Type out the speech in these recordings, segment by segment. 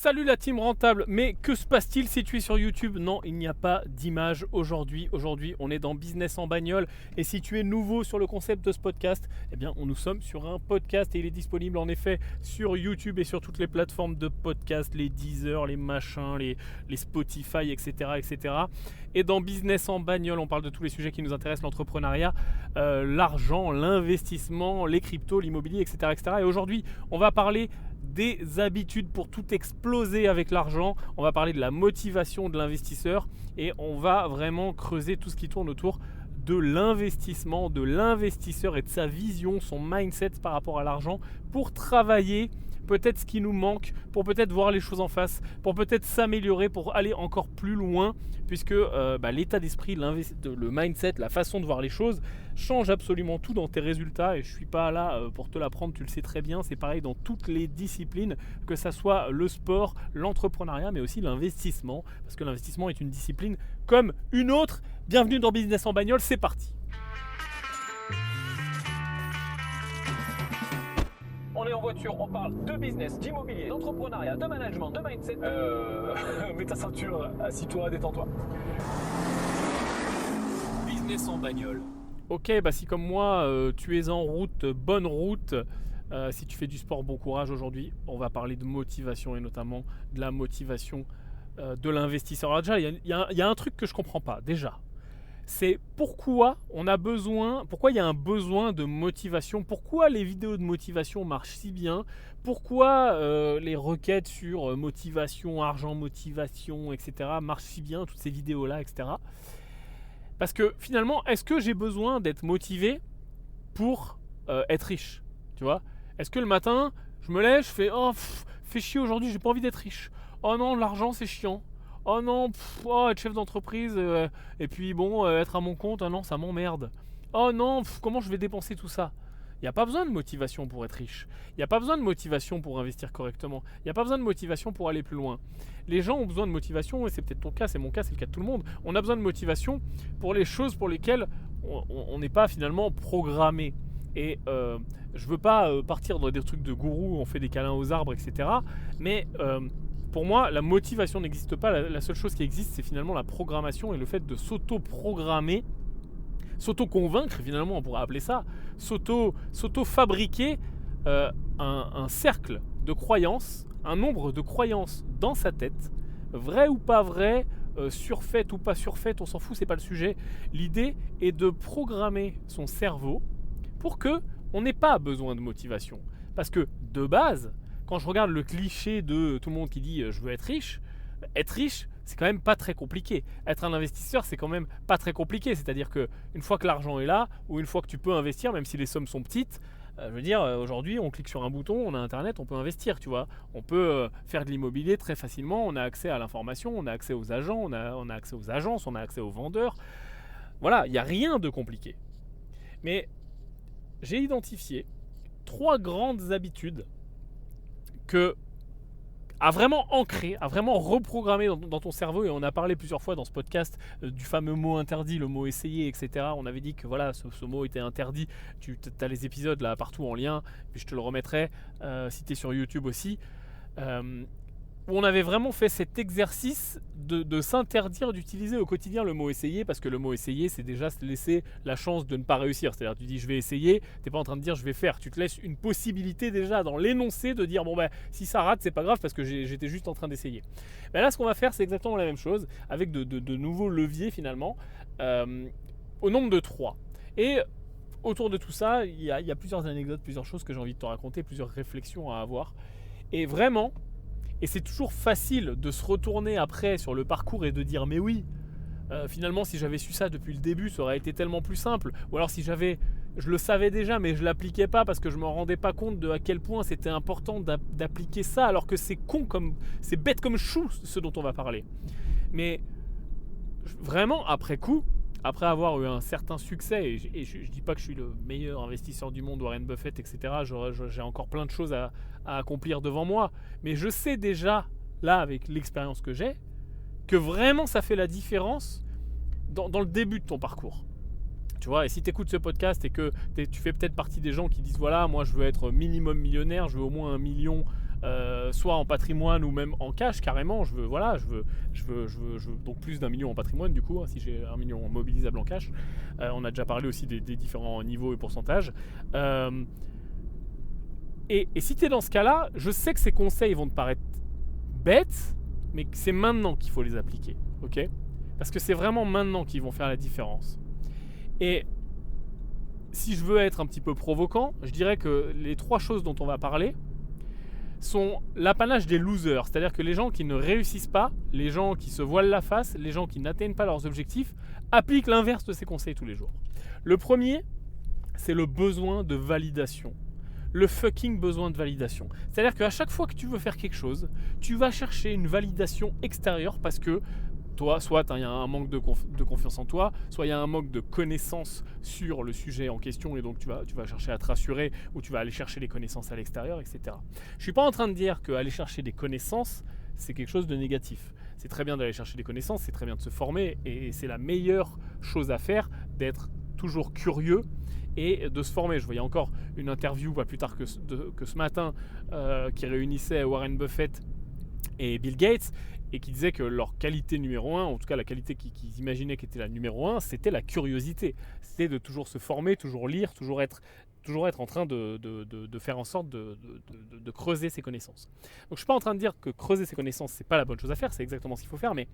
Salut la team rentable, mais que se passe-t-il si tu es sur YouTube? Non, il n'y a pas d'image aujourd'hui. Aujourd'hui, on est dans Business en bagnole. Et si tu es nouveau sur le concept de ce podcast, eh bien, nous sommes sur un podcast et il est disponible en effet sur YouTube et sur toutes les plateformes de podcast, les Deezer, les machins, les Spotify, etc., etc. Et dans Business en bagnole, on parle de tous les sujets qui nous intéressent, l'entrepreneuriat, l'argent, l'investissement, les cryptos, l'immobilier, etc., etc. Et aujourd'hui, on va parler des habitudes pour tout exploser avec l'argent. On va parler de la motivation de l'investisseur et on va vraiment creuser tout ce qui tourne autour de l'investissement, de l'investisseur et de sa vision, son mindset par rapport à l'argent pour travailler peut-être ce qui nous manque, pour peut-être voir les choses en face, pour peut-être s'améliorer, pour aller encore plus loin, puisque l'état d'esprit, le mindset, la façon de voir les choses change absolument tout dans tes résultats. Et je ne suis pas là pour te l'apprendre, tu le sais très bien, c'est pareil dans toutes les disciplines, que ça soit le sport, l'entrepreneuriat, mais aussi l'investissement, parce que l'investissement est une discipline comme une autre. Bienvenue dans Business en bagnole, c'est parti. On est en voiture, on parle de business, d'immobilier, d'entrepreneuriat, de management, de mindset. Mets ta ceinture, assis-toi, détends-toi. Business en bagnole. Ok, si comme moi, tu es en route, bonne route. Si tu fais du sport, bon courage aujourd'hui. On va parler de motivation et notamment de la motivation de l'investisseur. Alors déjà, il y a un truc que je ne comprends pas, déjà. C'est pourquoi il y a un besoin de motivation, pourquoi les vidéos de motivation marchent si bien, pourquoi les requêtes sur motivation, argent, motivation, etc. marchent si bien, toutes ces vidéos-là, etc. Parce que finalement, est-ce que j'ai besoin d'être motivé pour être riche? Tu vois? Est-ce que le matin, je me lève, je fais « Oh, fais chier aujourd'hui, j'ai pas envie d'être riche. Oh non, l'argent c'est chiant. Oh non, être chef d'entreprise et puis être à mon compte, ah non, ça m'emmerde. Oh non, comment je vais dépenser tout ça ?» Il n'y a pas besoin de motivation pour être riche. Il n'y a pas besoin de motivation pour investir correctement. Il n'y a pas besoin de motivation pour aller plus loin. Les gens ont besoin de motivation, et c'est peut-être ton cas, c'est mon cas, c'est le cas de tout le monde. On a besoin de motivation pour les choses pour lesquelles on n'est pas finalement programmé. Et je ne veux pas partir dans des trucs de gourou, on fait des câlins aux arbres, etc. Mais pour moi, la motivation n'existe pas. La seule chose qui existe, c'est finalement la programmation et le fait de s'auto-programmer, s'auto-convaincre, finalement, on pourrait appeler ça, s'auto-fabriquer un cercle de croyances, un nombre de croyances dans sa tête, vraies ou pas vraies, surfaites ou pas surfaites, on s'en fout, c'est pas le sujet. L'idée est de programmer son cerveau pour qu'on n'ait pas besoin de motivation. Parce que, de base, quand je regarde le cliché de tout le monde qui dit « je veux être riche », c'est quand même pas très compliqué. Être un investisseur, c'est quand même pas très compliqué. C'est-à-dire qu'une fois que l'argent est là, ou une fois que tu peux investir, même si les sommes sont petites, aujourd'hui, on clique sur un bouton, on a Internet, on peut investir, tu vois. On peut faire de l'immobilier très facilement, on a accès à l'information, on a accès aux agents, on a accès aux agences, on a accès aux vendeurs. Voilà, il n'y a rien de compliqué. Mais j'ai identifié 3 grandes habitudes à vraiment ancrer, à vraiment reprogrammer dans ton cerveau. Et on a parlé plusieurs fois dans ce podcast du fameux mot interdit, le mot essayer, etc. On avait dit que voilà, ce mot était interdit. Tu as les épisodes là partout en lien, puis je te le remettrai si tu es sur YouTube aussi. Où on avait vraiment fait cet exercice de s'interdire d'utiliser au quotidien le mot essayer, parce que le mot essayer, c'est déjà se laisser la chance de ne pas réussir. C'est-à-dire tu dis je vais essayer, tu n'es pas en train de dire je vais faire, tu te laisses une possibilité déjà dans l'énoncé de dire si ça rate c'est pas grave parce que j'étais juste en train d'essayer. Là ce qu'on va faire c'est exactement la même chose avec de nouveaux leviers finalement au nombre de 3. Et autour de tout ça il y a plusieurs anecdotes, plusieurs choses que j'ai envie de te raconter, plusieurs réflexions à avoir. Et vraiment, et c'est toujours facile de se retourner après sur le parcours et de dire mais oui, finalement si j'avais su ça depuis le début ça aurait été tellement plus simple. Ou alors si je le savais déjà mais je ne l'appliquais pas parce que je ne me rendais pas compte de à quel point c'était important d'appliquer ça, alors que c'est c'est bête comme chou ce dont on va parler. Mais vraiment après coup, après avoir eu un certain succès, et je ne dis pas que je suis le meilleur investisseur du monde, Warren Buffett, etc. J'ai encore plein de choses à accomplir devant moi. Mais je sais déjà, là, avec l'expérience que j'ai, que vraiment ça fait la différence dans le début de ton parcours. Tu vois, et si tu écoutes ce podcast et que tu fais peut-être partie des gens qui disent voilà, moi je veux être minimum millionnaire, je veux au moins 1 million soit en patrimoine ou même en cash carrément. Je veux donc plus d'1 million en patrimoine du coup, hein, si j'ai 1 million mobilisable en cash. On a déjà parlé aussi des différents niveaux et pourcentages. Et si tu es dans ce cas-là, je sais que ces conseils vont te paraître bêtes, mais c'est maintenant qu'il faut les appliquer, ok ? Parce que c'est vraiment maintenant qu'ils vont faire la différence. Et si je veux être un petit peu provoquant, je dirais que les 3 choses dont on va parler sont l'apanage des losers, c'est-à-dire que les gens qui ne réussissent pas, les gens qui se voilent la face, les gens qui n'atteignent pas leurs objectifs, appliquent l'inverse de ces conseils tous les jours. Le premier, c'est le besoin de validation. Le fucking besoin de validation. C'est-à-dire qu'à chaque fois que tu veux faire quelque chose, tu vas chercher une validation extérieure parce que toi, soit il y a un manque de confiance en toi, soit il y a un manque de connaissances sur le sujet en question et donc tu vas chercher à te rassurer ou tu vas aller chercher des connaissances à l'extérieur, etc. Je ne suis pas en train de dire qu'aller chercher des connaissances, c'est quelque chose de négatif. C'est très bien d'aller chercher des connaissances, c'est très bien de se former et c'est la meilleure chose à faire, d'être toujours curieux et de se former. Je voyais encore une interview pas plus tard que ce matin qui réunissait Warren Buffett et Bill Gates et qui disait que leur qualité numéro 1, en tout cas la qualité qu'ils imaginaient qui était la numéro 1, c'était la curiosité. C'était de toujours se former, toujours lire, toujours être en train de faire en sorte de creuser ses connaissances. Donc je ne suis pas en train de dire que creuser ses connaissances, c'est pas la bonne chose à faire, c'est exactement ce qu'il faut faire, mais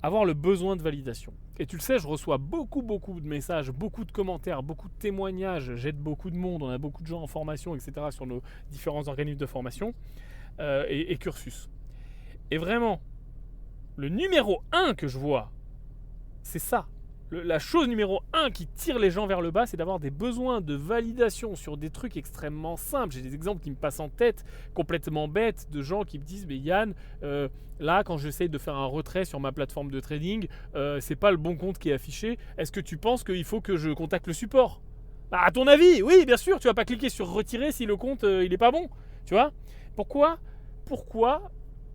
avoir le besoin de validation. Et tu le sais, je reçois beaucoup de messages, beaucoup de commentaires, beaucoup de témoignages, j'aide beaucoup de monde, on a beaucoup de gens en formation, etc. sur nos différents organismes de formation et cursus. Et vraiment, le numéro 1 que je vois, c'est ça. La chose numéro 1 qui tire les gens vers le bas, c'est d'avoir des besoins de validation sur des trucs extrêmement simples. J'ai des exemples qui me passent en tête, complètement bêtes, de gens qui me disent « Mais Yann, là, quand j'essaye de faire un retrait sur ma plateforme de trading, c'est pas le bon compte qui est affiché. Est-ce que tu penses qu'il faut que je contacte le support ?» Bah, à ton avis, oui, bien sûr, tu vas pas cliquer sur « Retirer » si le compte, il est pas bon. Tu vois ? Pourquoi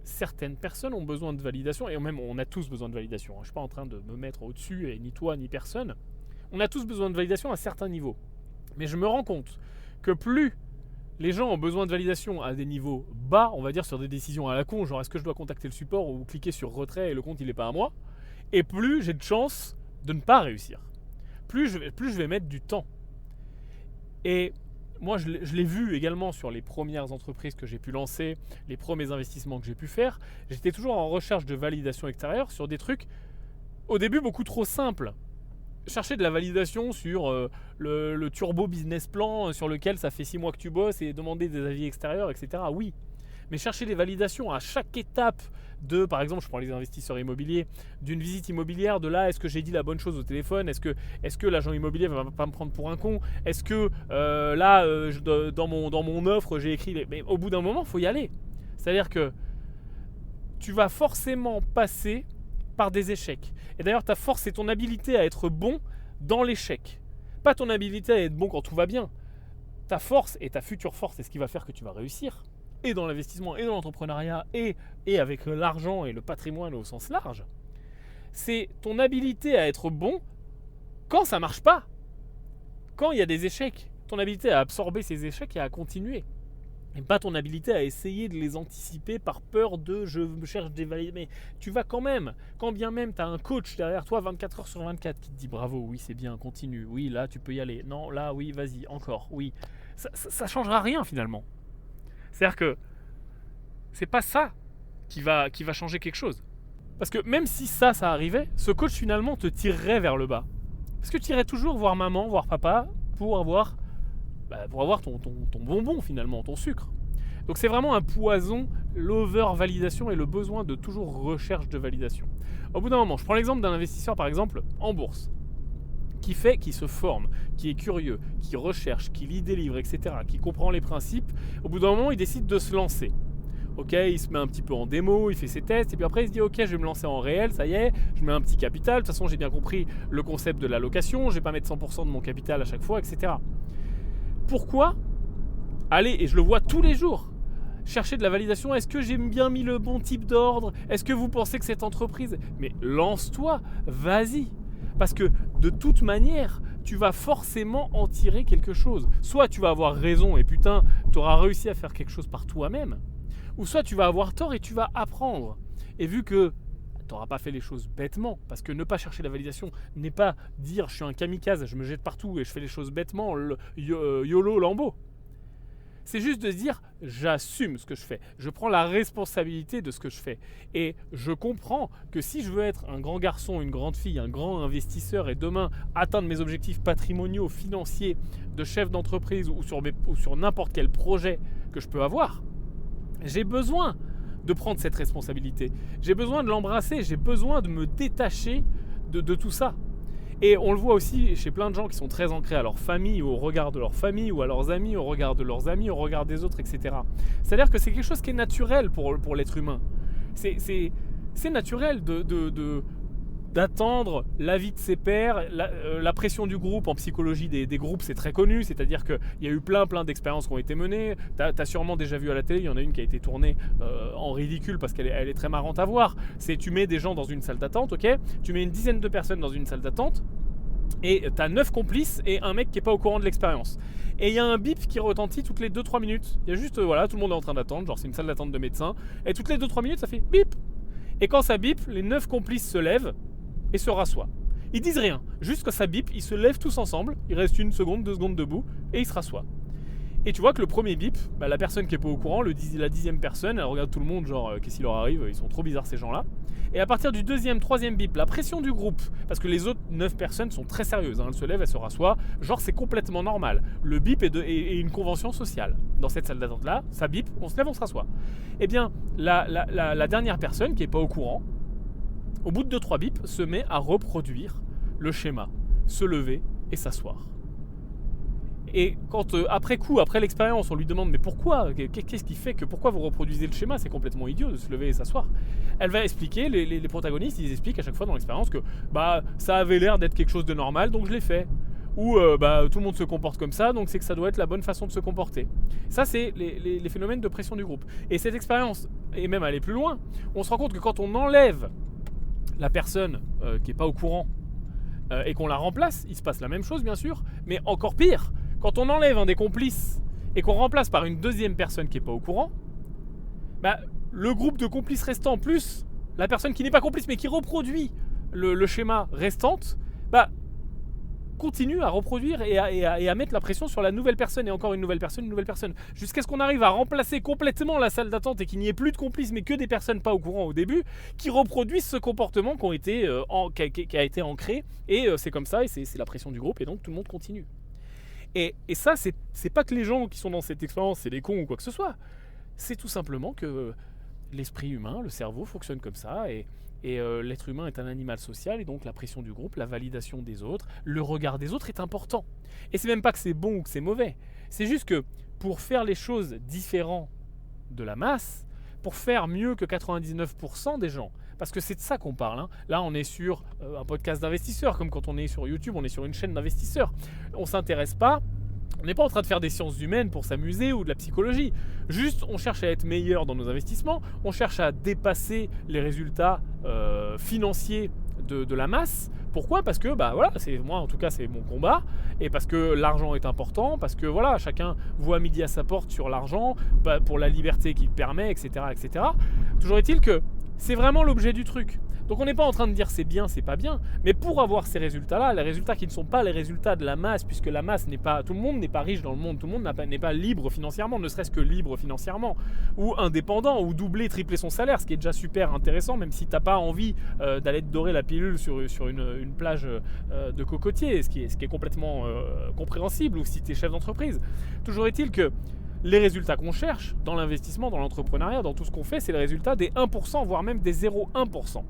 certaines personnes ont besoin de validation, et même on a tous besoin de validation. Je ne suis pas en train de me mettre au-dessus, et ni toi, ni personne. On a tous besoin de validation à certains niveaux. Mais je me rends compte que plus les gens ont besoin de validation à des niveaux bas, on va dire sur des décisions à la con, genre est-ce que je dois contacter le support ou cliquer sur retrait et le compte il n'est pas à moi, et plus j'ai de chances de ne pas réussir. Plus je vais mettre du temps. Et moi, je l'ai vu également sur les premières entreprises que j'ai pu lancer, les premiers investissements que j'ai pu faire. J'étais toujours en recherche de validation extérieure sur des trucs, au début, beaucoup trop simples. Chercher de la validation sur le turbo business plan sur lequel ça fait 6 mois que tu bosses et demander des avis extérieurs, etc. Oui. Mais chercher des validations à chaque étape de, par exemple, je prends les investisseurs immobiliers, d'une visite immobilière, de là, est-ce que j'ai dit la bonne chose au téléphone ? Est-ce que l'agent immobilier ne va pas me prendre pour un con ? Est-ce que dans mon offre, j'ai écrit… Mais au bout d'un moment, il faut y aller. C'est-à-dire que tu vas forcément passer par des échecs. Et d'ailleurs, ta force, c'est ton habilité à être bon dans l'échec. Pas ton habilité à être bon quand tout va bien. Ta force et ta future force, c'est ce qui va faire que tu vas réussir. Et dans l'investissement, et dans l'entrepreneuriat, et avec l'argent et le patrimoine au sens large, c'est ton habilité à être bon quand ça ne marche pas. Quand il y a des échecs, ton habilité à absorber ces échecs et à continuer. Et pas ton habilité à essayer de les anticiper par peur de « je cherche des validations ». Mais tu vas quand même, quand bien même tu as un coach derrière toi 24 heures sur 24 qui te dit « bravo, oui c'est bien, continue, oui là tu peux y aller, non là oui vas-y, encore, oui ». Ça ne changera rien finalement. C'est-à-dire que c'est pas ça qui va changer quelque chose. Parce que même si ça arrivait, ce coach finalement te tirerait vers le bas. Parce que tu irais toujours voir maman, voir papa pour avoir ton bonbon finalement, ton sucre. Donc c'est vraiment un poison, l'over-validation et le besoin de toujours recherche de validation. Au bout d'un moment, je prends l'exemple d'un investisseur par exemple en bourse, qui se forme, qui est curieux, qui recherche, qui lit des livres, etc., qui comprend les principes. Au bout d'un moment, il décide de se lancer. Ok, il se met un petit peu en démo, il fait ses tests, et puis après il se dit ok, je vais me lancer en réel, ça y est, je mets un petit capital, de toute façon j'ai bien compris le concept de l'allocation, je vais pas mettre 100% de mon capital à chaque fois, etc. Pourquoi aller, et je le vois tous les jours, chercher de la validation, est-ce que j'ai bien mis le bon type d'ordre ? Est-ce que vous pensez que cette entreprise… Mais lance-toi, vas-y. Parce que de toute manière, tu vas forcément en tirer quelque chose. Soit tu vas avoir raison et putain, tu auras réussi à faire quelque chose par toi-même, ou soit tu vas avoir tort et tu vas apprendre. Et vu que tu n'auras pas fait les choses bêtement, parce que ne pas chercher la validation n'est pas dire je suis un kamikaze, je me jette partout et je fais les choses bêtement, YOLO Lambo. C'est juste de se dire j'assume ce que je fais, je prends la responsabilité de ce que je fais et je comprends que si je veux être un grand garçon, une grande fille, un grand investisseur et demain atteindre mes objectifs patrimoniaux, financiers, de chef d'entreprise ou sur n'importe quel projet que je peux avoir, j'ai besoin de prendre cette responsabilité, j'ai besoin de l'embrasser, j'ai besoin de me détacher de tout ça. Et on le voit aussi chez plein de gens qui sont très ancrés à leur famille, ou au regard de leur famille, ou à leurs amis, au regard de leurs amis, au regard des autres, etc. C'est-à-dire que c'est quelque chose qui est naturel pour l'être humain. C'est naturel d'attendre l'avis de ses pairs, la pression du groupe. En psychologie des groupes, c'est très connu, c'est-à-dire qu'il y a eu plein d'expériences qui ont été menées. T'as sûrement déjà vu à la télé, il y en a une qui a été tournée en ridicule parce qu'elle est très marrante à voir. C'est tu mets des gens dans une salle d'attente, ok, tu mets une dizaine de personnes dans une salle d'attente et t'as 9 complices et un mec qui est pas au courant de l'expérience. Et il y a un bip qui retentit toutes les 2-3 minutes. Il y a juste, voilà, tout le monde est en train d'attendre, genre c'est une salle d'attente de médecins, et toutes les 2-3 minutes ça fait bip. Et quand ça bip, les 9 complices se lèvent et se rassoient. Ils disent rien, juste quand ça bip, ils se lèvent tous ensemble, il reste 1 seconde, 2 secondes debout, et ils se rassoient. Et tu vois que le premier bip, la personne qui est pas au courant, la 10e personne, elle regarde tout le monde, genre qu'est-ce qui leur arrive, ils sont trop bizarres ces gens-là. Et à partir du 2e, 3e bip, la pression du groupe, parce que les autres 9 personnes sont très sérieuses, elles se lèvent, elles se rassoient, genre c'est complètement normal. Le bip est une convention sociale. Dans cette salle d'attente-là, ça bip, on se lève, on se rassoit. Eh bien, la dernière personne qui est pas au courant, au bout de 2-3 bips, se met à reproduire le schéma, se lever et s'asseoir. Et quand après coup, après l'expérience, on lui demande mais pourquoi, qu'est-ce qui fait que pourquoi vous reproduisez le schéma, c'est complètement idiot de se lever et s'asseoir. Elle va expliquer, les protagonistes, ils expliquent à chaque fois dans l'expérience que ça avait l'air d'être quelque chose de normal, donc je l'ai fait. Ou tout le monde se comporte comme ça, donc c'est que ça doit être la bonne façon de se comporter. Ça, c'est les phénomènes de pression du groupe. Et cette expérience, et même aller plus loin, on se rend compte que quand on enlève la personne qui n'est pas au courant et qu'on la remplace, il se passe la même chose bien sûr, mais encore pire, quand on enlève un des complices et qu'on remplace par une deuxième personne qui n'est pas au courant, le groupe de complices restants plus la personne qui n'est pas complice mais qui reproduit le schéma restante, continue à reproduire et à mettre la pression sur la nouvelle personne et encore une nouvelle personne, jusqu'à ce qu'on arrive à remplacer complètement la salle d'attente et qu'il n'y ait plus de complices mais que des personnes pas au courant au début qui reproduisent ce comportement qui a été ancré et c'est comme ça et c'est la pression du groupe et donc tout le monde continue. Et ça, c'est pas que les gens qui sont dans cette expérience, c'est des cons ou quoi que ce soit. C'est tout simplement que l'esprit humain, le cerveau fonctionne comme ça et l'être humain est un animal social et donc la pression du groupe, la validation des autres, le regard des autres est important. Et c'est même pas que c'est bon ou que c'est mauvais. C'est juste que pour faire les choses différentes de la masse, pour faire mieux que 99% des gens, parce que c'est de ça qu'on parle. Là, on est sur un podcast d'investisseurs, comme quand on est sur YouTube, on est sur une chaîne d'investisseurs. On s'intéresse pas, on n'est pas en train de faire des sciences humaines pour s'amuser ou de la psychologie. Juste, on cherche à être meilleur dans nos investissements, on cherche à dépasser les résultats financiers de la masse. Pourquoi ? Parce que moi en tout cas c'est mon combat et parce que l'argent est important, parce que voilà, chacun voit midi à sa porte sur l'argent, pour la liberté qu'il permet, etc., etc. Toujours est-il que c'est vraiment l'objet du truc. Donc on n'est pas en train de dire c'est bien, c'est pas bien, mais pour avoir ces résultats-là, les résultats qui ne sont pas les résultats de la masse, puisque la masse n'est pas, tout le monde n'est pas riche dans le monde, tout le monde n'est pas libre financièrement, ne serait-ce que libre financièrement, ou indépendant, ou doubler, tripler son salaire, ce qui est déjà super intéressant, même si t'as pas envie d'aller te dorer la pilule sur une plage de cocotiers, ce qui est complètement compréhensible, ou si tu es chef d'entreprise. Toujours est-il que les résultats qu'on cherche dans l'investissement, dans l'entrepreneuriat, dans tout ce qu'on fait, c'est le résultat des 1%, voire même des 0,1%.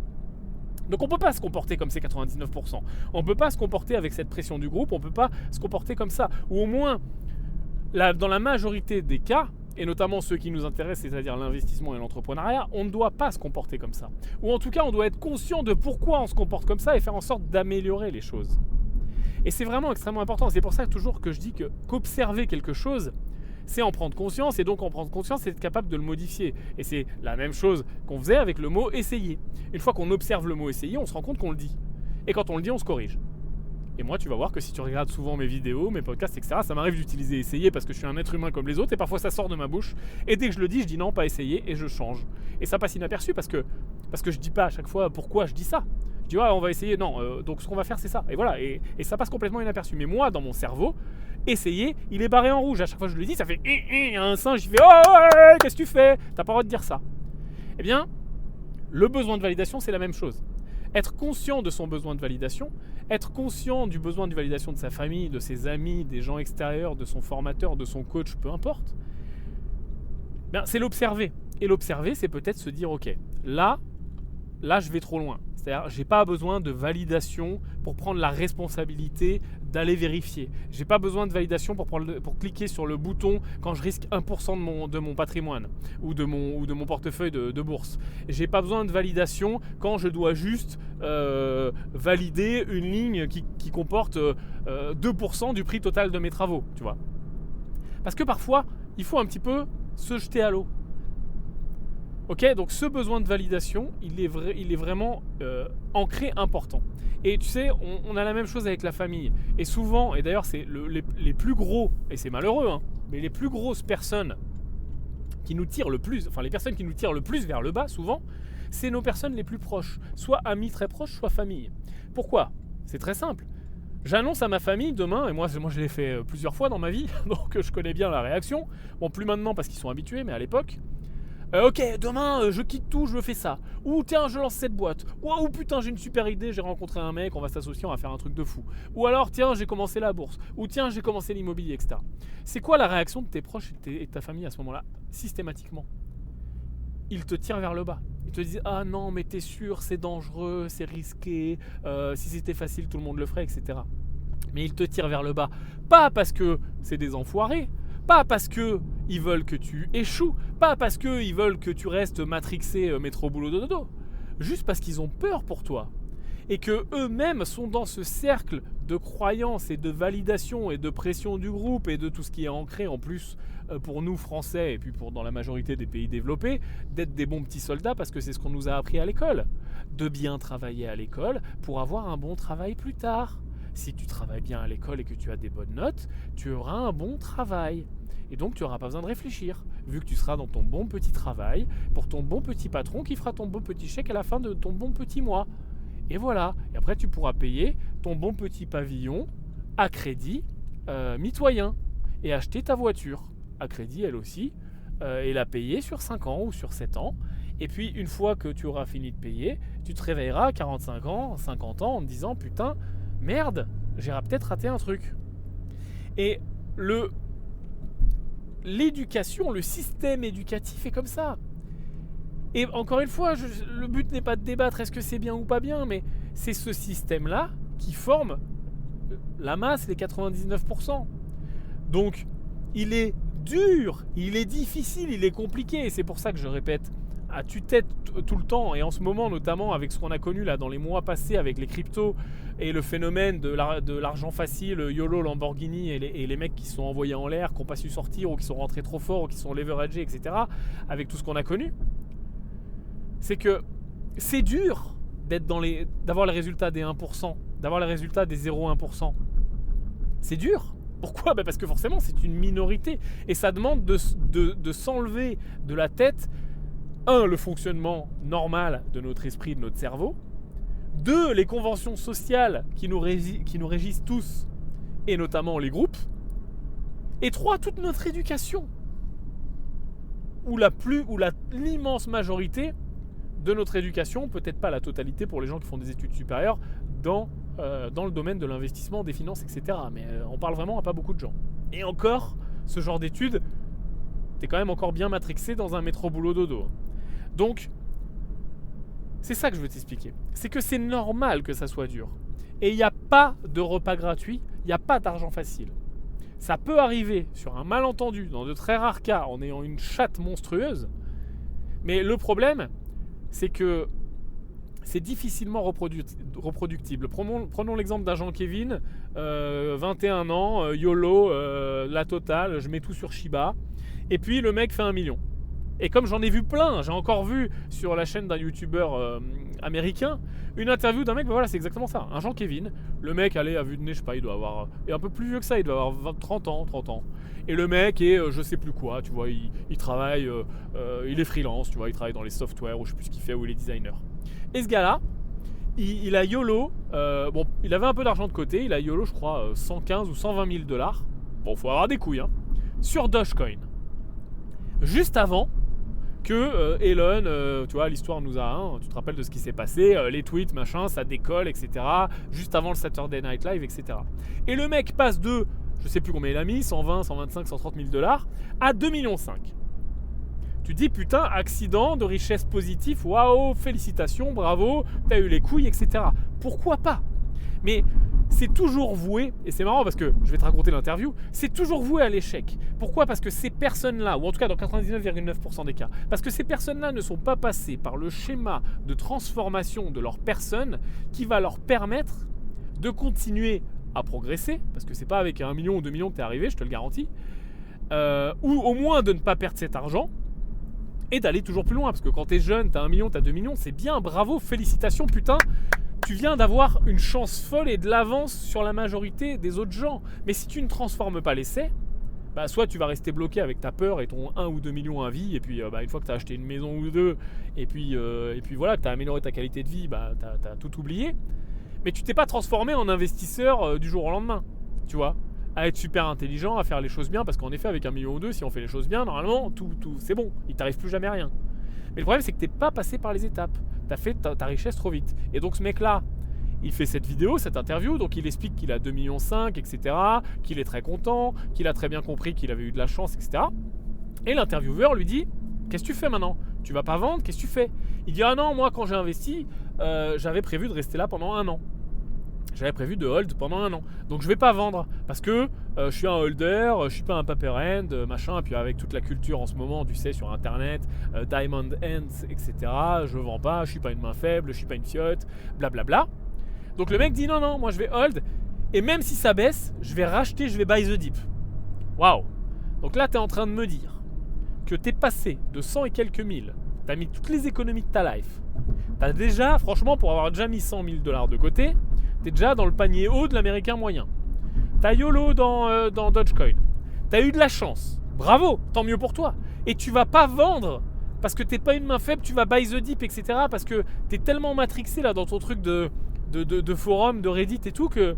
Donc on ne peut pas se comporter comme ces 99%. On ne peut pas se comporter avec cette pression du groupe, on ne peut pas se comporter comme ça. Ou au moins, dans la majorité des cas, et notamment ceux qui nous intéressent, c'est-à-dire l'investissement et l'entrepreneuriat, on ne doit pas se comporter comme ça. Ou en tout cas, on doit être conscient de pourquoi on se comporte comme ça et faire en sorte d'améliorer les choses. Et c'est vraiment extrêmement important. C'est pour ça toujours que je dis qu'observer quelque chose, c'est en prendre conscience, et donc en prendre conscience, c'est être capable de le modifier. Et c'est la même chose qu'on faisait avec le mot « essayer ». Une fois qu'on observe le mot « essayer », on se rend compte qu'on le dit. Et quand on le dit, on se corrige. Et moi, tu vas voir que si tu regardes souvent mes vidéos, mes podcasts, etc., ça m'arrive d'utiliser essayer parce que je suis un être humain comme les autres et parfois ça sort de ma bouche. Et dès que je le dis, je dis non, pas essayer et je change. Et ça passe inaperçu parce que je dis pas à chaque fois pourquoi je dis ça. Je dis on va essayer, non, donc ce qu'on va faire c'est ça. Et voilà, et ça passe complètement inaperçu. Mais moi, dans mon cerveau, essayer, il est barré en rouge. À chaque fois que je le dis, ça fait il y a un singe, il fait ouais, qu'est-ce que tu fais? T'as pas le droit de dire ça. Eh bien, le besoin de validation, c'est la même chose. Être conscient de son besoin de validation, être conscient du besoin de validation de sa famille, de ses amis, des gens extérieurs, de son formateur, de son coach, peu importe, c'est l'observer. Et l'observer, c'est peut-être se dire, ok, là, je vais trop loin. C'est-à-dire, j'ai pas besoin de validation pour prendre la responsabilité d'aller vérifier. J'ai pas besoin de validation pour cliquer sur le bouton quand je risque 1% de mon patrimoine ou de mon portefeuille de bourse. J'ai pas besoin de validation quand je dois juste valider une ligne qui comporte 2% du prix total de mes travaux, tu vois. Parce que parfois, il faut un petit peu se jeter à l'eau. Ok, donc ce besoin de validation, il est vraiment ancré, important. Et tu sais, on a la même chose avec la famille. Et souvent, et d'ailleurs c'est les plus gros, et c'est malheureux, mais les plus grosses personnes qui nous tirent le plus, enfin les personnes qui nous tirent le plus vers le bas, souvent, c'est nos personnes les plus proches. Soit amis très proches, soit famille. Pourquoi ? C'est très simple. J'annonce à ma famille demain, et moi je l'ai fait plusieurs fois dans ma vie, donc je connais bien la réaction. Bon, plus maintenant parce qu'ils sont habitués, mais à l'époque... ok, demain je quitte tout, je fais ça. Ou tiens, je lance cette boîte. Ou putain, j'ai une super idée, j'ai rencontré un mec, on va s'associer, on va faire un truc de fou. Ou alors tiens, j'ai commencé la bourse. Ou tiens, j'ai commencé l'immobilier, etc. C'est quoi la réaction de tes proches et de ta famille à ce moment-là ? Systématiquement, ils te tirent vers le bas. Ils te disent ah non, mais t'es sûr, c'est dangereux, c'est risqué. Si c'était facile, tout le monde le ferait, etc. Mais ils te tirent vers le bas. Pas parce que c'est des enfoirés. Pas parce qu'ils veulent que tu échoues, pas parce qu'ils veulent que tu restes matrixé métro boulot dodo, juste parce qu'ils ont peur pour toi. Et que eux-mêmes sont dans ce cercle de croyances et de validation et de pression du groupe et de tout ce qui est ancré en plus pour nous Français et puis dans la majorité des pays développés, d'être des bons petits soldats parce que c'est ce qu'on nous a appris à l'école. De bien travailler à l'école pour avoir un bon travail plus tard. Si tu travailles bien à l'école et que tu as des bonnes notes, tu auras un bon travail. Et donc tu n'auras pas besoin de réfléchir, vu que tu seras dans ton bon petit travail, pour ton bon petit patron qui fera ton bon petit chèque à la fin de ton bon petit mois. Et voilà, et après tu pourras payer ton bon petit pavillon à crédit mitoyen et acheter ta voiture à crédit elle aussi, et la payer sur 5 ans ou sur 7 ans. Et puis une fois que tu auras fini de payer, tu te réveilleras à 45 ans, 50 ans en te disant putain, merde, j'ai peut-être raté un truc. Et l'éducation, le système éducatif est comme ça. Et encore une fois, le but n'est pas de débattre est-ce que c'est bien ou pas bien, mais c'est ce système-là qui forme la masse, les 99%. Donc, il est dur, il est difficile, il est compliqué. Et c'est pour ça que je répète à tue-tête tout le temps, et en ce moment notamment avec ce qu'on a connu là dans les mois passés avec les cryptos et le phénomène de l'argent facile, YOLO, Lamborghini et les mecs qui se sont envoyés en l'air, qui n'ont pas su sortir ou qui sont rentrés trop fort ou qui sont leveragés, etc. Avec tout ce qu'on a connu, c'est que c'est dur d'avoir les résultats des 1%, d'avoir les résultats des 0,1%. C'est dur. Pourquoi ? Parce que forcément c'est une minorité et ça demande de s'enlever de la tête le fonctionnement normal de notre esprit, de notre cerveau. 2, les conventions sociales qui nous régissent tous, et notamment les groupes. Et 3, toute notre éducation. Ou l'immense majorité de notre éducation, peut-être pas la totalité pour les gens qui font des études supérieures, dans le domaine de l'investissement, des finances, etc. Mais on parle vraiment à pas beaucoup de gens. Et encore, ce genre d'études, t'es quand même encore bien matrixé dans un métro boulot dodo. Donc, c'est ça que je veux t'expliquer. C'est que c'est normal que ça soit dur. Et il n'y a pas de repas gratuit, il n'y a pas d'argent facile. Ça peut arriver sur un malentendu, dans de très rares cas, en ayant une chatte monstrueuse. Mais le problème, c'est que c'est difficilement reproductible. Prenons l'exemple d'un Jean-Kévin, 21 ans, YOLO, la totale, je mets tout sur Shiba. Et puis le mec fait 1 million. Et comme j'en ai vu plein, j'ai encore vu sur la chaîne d'un youtubeur américain une interview d'un mec, ben voilà, c'est exactement ça. Un Jean-Kevin, le mec, allez, à vue de nez, je sais pas, il doit avoir. Et un peu plus vieux que ça, il doit avoir 30 ans. Et le mec est, je sais plus quoi, tu vois, il travaille, il est freelance, tu vois, il travaille dans les softwares, ou je sais plus ce qu'il fait, ou il est designer. Et ce gars-là, il a YOLO, bon, il avait un peu d'argent de côté, il a YOLO, je crois, 115 ou 120 000 $. Bon, faut avoir des couilles, hein. Sur Dogecoin. Juste avant que Elon, tu vois, l'histoire nous a, hein, tu te rappelles de ce qui s'est passé, les tweets, machin, ça décolle, etc. Juste avant le Saturday Night Live, etc. Et le mec passe de, je sais plus combien il a mis, 120, 125, 130 000 $ à 2,5 millions. Tu dis, putain, accident de richesse positif, waouh, félicitations, bravo, t'as eu les couilles, etc. Pourquoi pas? Mais c'est toujours voué, et c'est marrant parce que je vais te raconter l'interview, c'est toujours voué à l'échec. Pourquoi? Parce que ces personnes-là, ou en tout cas dans 99,9% des cas, parce que ces personnes-là ne sont pas passées par le schéma de transformation de leur personne qui va leur permettre de continuer à progresser, parce que c'est pas avec 1 million ou 2 millions que t'es arrivé, je te le garantis, ou au moins de ne pas perdre cet argent, et d'aller toujours plus loin, parce que quand t'es jeune, t'as 1 million, t'as 2 millions, c'est bien, bravo, félicitations, putain, tu viens d'avoir une chance folle et de l'avance sur la majorité des autres gens. Mais si tu ne transformes pas l'essai, bah soit tu vas rester bloqué avec ta peur et ton 1 ou 2 millions à vie, et puis une fois que tu as acheté une maison ou deux, et puis voilà, que tu as amélioré ta qualité de vie, bah tu as tout oublié. Mais tu t'es pas transformé en investisseur du jour au lendemain, tu vois, à être super intelligent, à faire les choses bien, parce qu'en effet avec 1 million ou deux, si on fait les choses bien, normalement tout c'est bon, il t'arrive plus jamais rien. Mais le problème c'est que t'es pas passé par les étapes. T'as fait ta richesse trop vite. Et donc ce mec là, il fait cette vidéo, cette interview, donc il explique qu'il a 2,5 millions, etc., qu'il est très content, qu'il a très bien compris qu'il avait eu de la chance, etc. Et l'intervieweur lui dit, qu'est-ce que tu fais maintenant? Tu vas pas vendre? Qu'est-ce que tu fais? Il dit, ah non, moi quand j'ai investi, j'avais prévu de rester là pendant 1 an. J'avais prévu de hold pendant 1 an. Donc je vais pas vendre parce que je suis un holder, je suis pas un paper end, machin. Et puis avec toute la culture en ce moment, tu sais, sur internet, diamond hands, etc. Je vends pas, je suis pas une main faible, je suis pas une fiotte, blablabla. Donc le mec dit non, moi je vais hold. Et même si ça baisse, je vais racheter, je vais buy the dip. Waouh. Donc là, tu es en train de me dire que tu es passé de 100 et quelques mille, tu as mis toutes les économies de ta life. Tu as déjà, franchement, pour avoir déjà mis 100 000 $ de côté, tu es déjà dans le panier haut de l'américain moyen. Tu as YOLO dans Dogecoin. Tu as eu de la chance. Bravo, tant mieux pour toi. Et tu vas pas vendre parce que tu n'es pas une main faible, tu vas buy the dip, etc. Parce que tu es tellement matrixé là dans ton truc de forum, de Reddit et tout que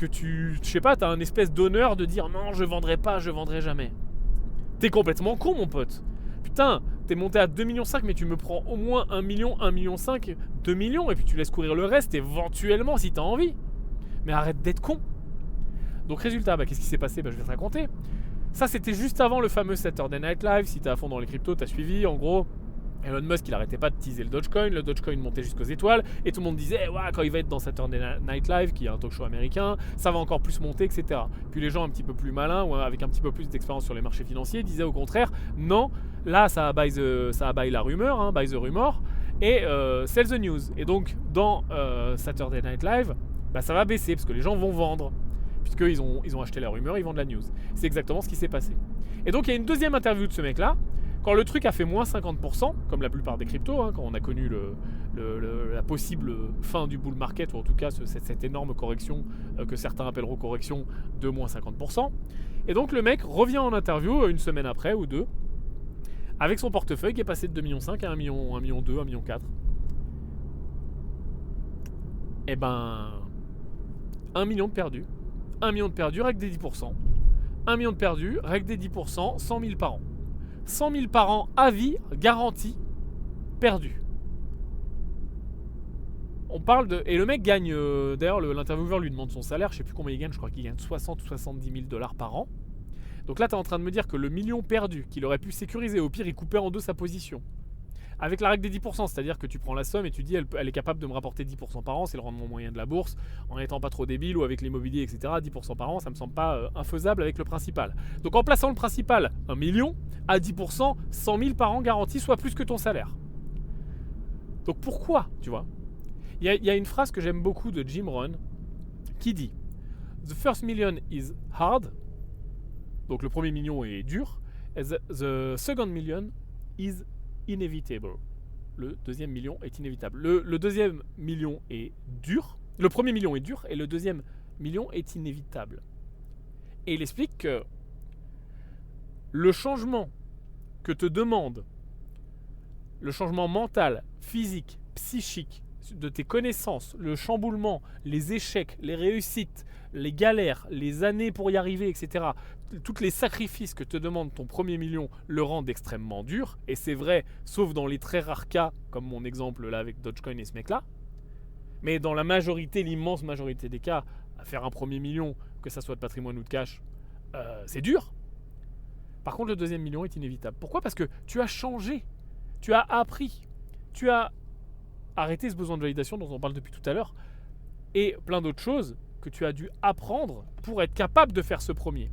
tu, je sais pas, t'as un espèce d'honneur de dire non, je vendrai pas, je vendrai jamais. T'es complètement con, mon pote. Putain, t'es monté à 2,5 millions, mais tu me prends au moins 1 million, 1,5 million, 2 millions, et puis tu laisses courir le reste éventuellement si t'as envie. Mais arrête d'être con. Donc résultat, qu'est-ce qui s'est passé? Je vais te raconter. Ça, c'était juste avant le fameux Saturday Night Live. Si t'es à fond dans les cryptos, t'as suivi, en gros. Elon Musk, il arrêtait pas de teaser le Dogecoin montait jusqu'aux étoiles, et tout le monde disait, ouais, quand il va être dans Saturday Night Live, qui est un talk show américain, ça va encore plus monter, etc. Puis les gens un petit peu plus malins, ou avec un petit peu plus d'expérience sur les marchés financiers, disaient au contraire, non, là, ça a buy la rumeur, hein, buy the rumor, et sell the news. Et donc, dans Saturday Night Live, ça va baisser, parce que les gens vont vendre, puisqu'ils ont acheté la rumeur, ils vendent la news. C'est exactement ce qui s'est passé. Et donc, il y a une deuxième interview de ce mec-là, quand le truc a fait moins 50%, comme la plupart des cryptos, hein, quand on a connu la possible fin du bull market, ou en tout cas cette énorme correction que certains appelleront correction de moins 50%. Et donc le mec revient en interview une semaine après ou deux, avec son portefeuille qui est passé de 2,5 millions à 1 million, 1 million 2, 1 million 4. Et 1 million de perdus. 1 million de perdus, règle des 10%. 1 million de perdus, règle des 10%, 100 000 par an. 100 000 par an à vie, garantie, perdu. On parle de... Et le mec gagne... D'ailleurs, l'intervieweur lui demande son salaire. Je sais plus combien il gagne. Je crois qu'il gagne 60 ou 70 000 $ par an. Donc là, tu es en train de me dire que le million perdu, qu'il aurait pu sécuriser, au pire, il coupait en deux sa position. Avec la règle des 10%, c'est-à-dire que tu prends la somme et tu dis elle est capable de me rapporter 10% par an, c'est le rendement moyen de la bourse, en n'étant pas trop débile ou avec l'immobilier, etc. 10% par an, ça me semble pas infaisable avec le principal. Donc en plaçant le principal, 1 million, à 10%, 100 000 par an garantis, soit plus que ton salaire. Donc pourquoi, tu vois? Il y a une phrase que j'aime beaucoup de Jim Rohn qui dit « The first million is hard », donc le premier million est dur, « The second million is inevitable. Le deuxième million est inévitable. Le deuxième million est dur. Le premier million est dur et le deuxième million est inévitable. Et il explique que le changement que te demande, le changement mental, physique, psychique, de tes connaissances, le chamboulement, les échecs, les réussites, les galères, les années pour y arriver, etc. Tous les sacrifices que te demande ton premier million le rendent extrêmement dur. Et c'est vrai, sauf dans les très rares cas, comme mon exemple là avec Dogecoin et ce mec-là. Mais dans la majorité, l'immense majorité des cas, à faire un premier million, que ça soit de patrimoine ou de cash, c'est dur. Par contre, le deuxième million est inévitable. Pourquoi ? Parce que tu as changé, tu as appris, tu as arrêté ce besoin de validation dont on parle depuis tout à l'heure, et plein d'autres choses que tu as dû apprendre pour être capable de faire ce premier.